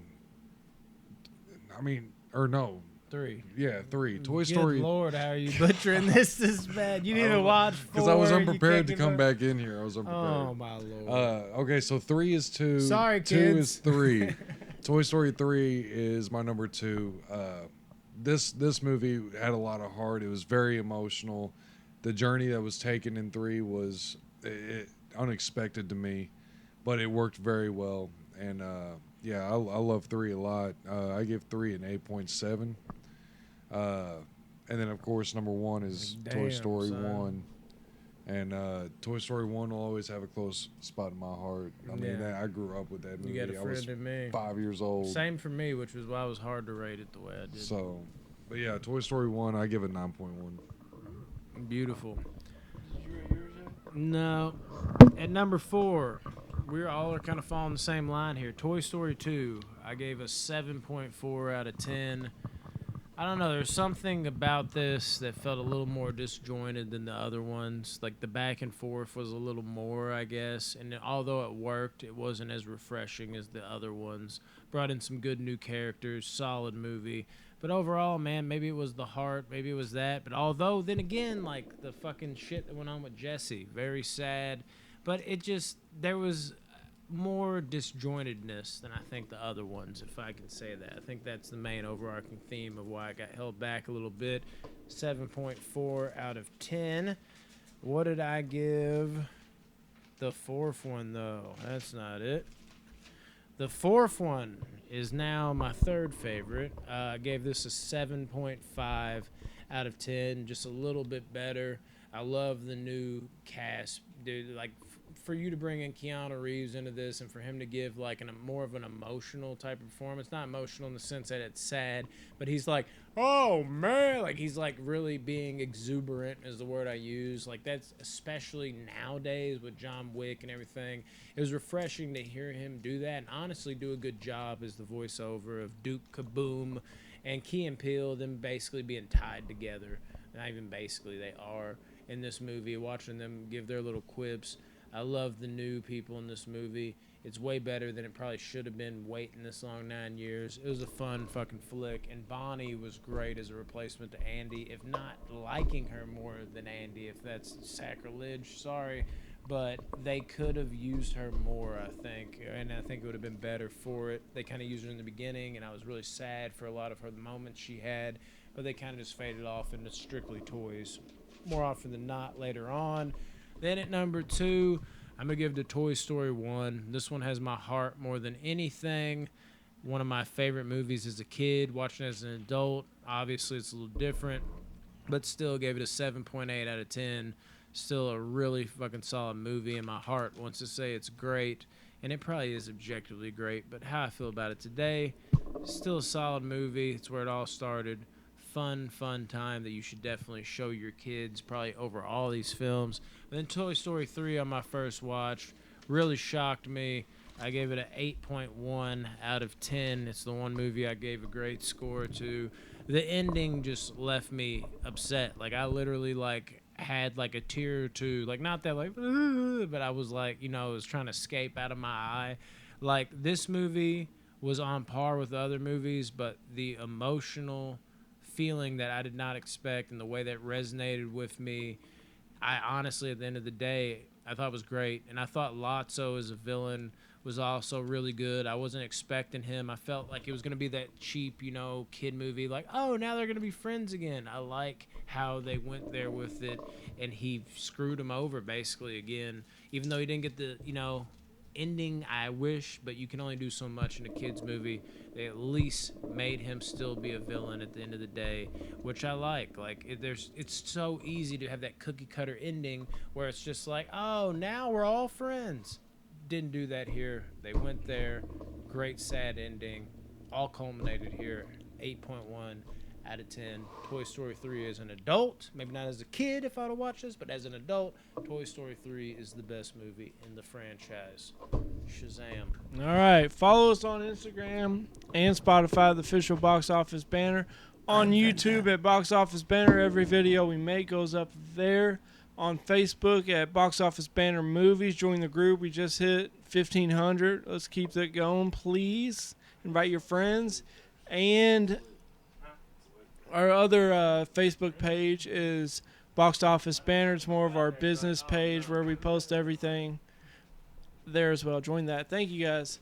I mean, or no. 3. Yeah, 3. Toy Good Story. Lord, how are you butchering this bad? You didn't even watch 4. Because I was you unprepared can't to come give back in here. I was unprepared. Oh my Lord. Okay, so 3 is 2. Sorry, 2 kids. is 3. Toy Story 3 is my number 2. This movie had a lot of heart. It was very emotional. The journey that was taken in 3 was unexpected to me, but it worked very well. And yeah, I love 3 a lot. I give 3 an 8.7. And then of course number 1 is Toy Damn, Story son. 1. And Toy Story 1 will always have a close spot in my heart. I mean, Yeah. I grew up with that movie. You got a I was friend in me. 5 years old. Same for me, which was why it was hard to rate it the way I did. So, but yeah, Toy Story 1, I give it 9.1. Beautiful. No. At number 4, we all are kind of following the same line here. Toy Story 2, I gave a 7.4 out of 10. I don't know. There's something about this that felt a little more disjointed than the other ones. Like the back and forth was a little more, I guess. And although it worked, it wasn't as refreshing as the other ones. Brought in some good new characters, solid movie. But overall, man, maybe it was the heart, maybe it was that. But although, then again, like the fucking shit that went on with Jesse, very sad. But it just, there was more disjointedness than I think the other ones, if I can say that. I think that's the main overarching theme of why I got held back a little bit. 7.4 out of 10. What did I give the fourth one, though? That's not it. The fourth one is now my third favorite. I gave this a 7.5 out of 10, just a little bit better. I love the new cast, dude. Like, for you to bring in Keanu Reeves into this and for him to give like more of an emotional type of performance, not emotional in the sense that it's sad, but he's like, oh man, like he's like really being exuberant is the word I use. Like that's especially nowadays with John Wick and everything. It was refreshing to hear him do that and honestly do a good job as the voiceover of Duke Kaboom and Key and Peele, them basically being tied together. Not even basically, they are in this movie, watching them give their little quips. I love the new people in this movie. It's way better than it probably should have been waiting this long, 9 years. It was a fun fucking flick, and Bonnie was great as a replacement to Andy, if not liking her more than Andy, if that's sacrilege, sorry. But they could have used her more, I think, and I think it would have been better for it. They kind of used her in the beginning, and I was really sad for a lot of her moments she had, but they kind of just faded off into strictly toys more often than not later on. Then at number 2, I'm going to give to Toy Story 1. This one has my heart more than anything. One of my favorite movies as a kid. Watching it as an adult, obviously it's a little different, but still gave it a 7.8 out of 10. Still a really fucking solid movie, and my heart wants to say it's great, and it probably is objectively great, but how I feel about it today, still a solid movie. It's where it all started. Fun time that you should definitely show your kids probably over all these films. And then Toy Story 3 on my first watch really shocked me. I gave it an 8.1 out of 10. It's the one movie I gave a great score to. The ending just left me upset. Like I literally like had like a tear or two, like not that like but I was like, I was trying to escape out of my eye. Like this movie was on par with other movies, but the emotional feeling that I did not expect and the way that resonated with me, I honestly, at the end of the day, I thought was great. And I thought Lotso as a villain was also really good. I wasn't expecting him. I felt like it was going to be that cheap, kid movie, like, oh, now they're going to be friends again. I like how they went there with it, and he screwed him over basically again, even though he didn't get the, ending I wish, but you can only do so much in a kids movie. They at least made him still be a villain at the end of the day, which I like. Like it's so easy to have that cookie cutter ending where it's just like, oh, now we're all friends. Didn't do that here. They went there. Great sad ending. All culminated here. 8.1 out of 10. Toy Story 3 as an adult, maybe not as a kid if I'd have watched this, but as an adult, Toy Story 3 is the best movie in the franchise. Shazam. All right. Follow us on Instagram and Spotify, the official Box Office Banner. On YouTube at Box Office Banner. Every video we make goes up there. On Facebook at Box Office Banner Movies. Join the group. We just hit 1,500. Let's keep that going, please. Invite your friends. And our other Facebook page is Box Office Banner. It's more of our business page where we post everything there as well. Join that. Thank you, guys.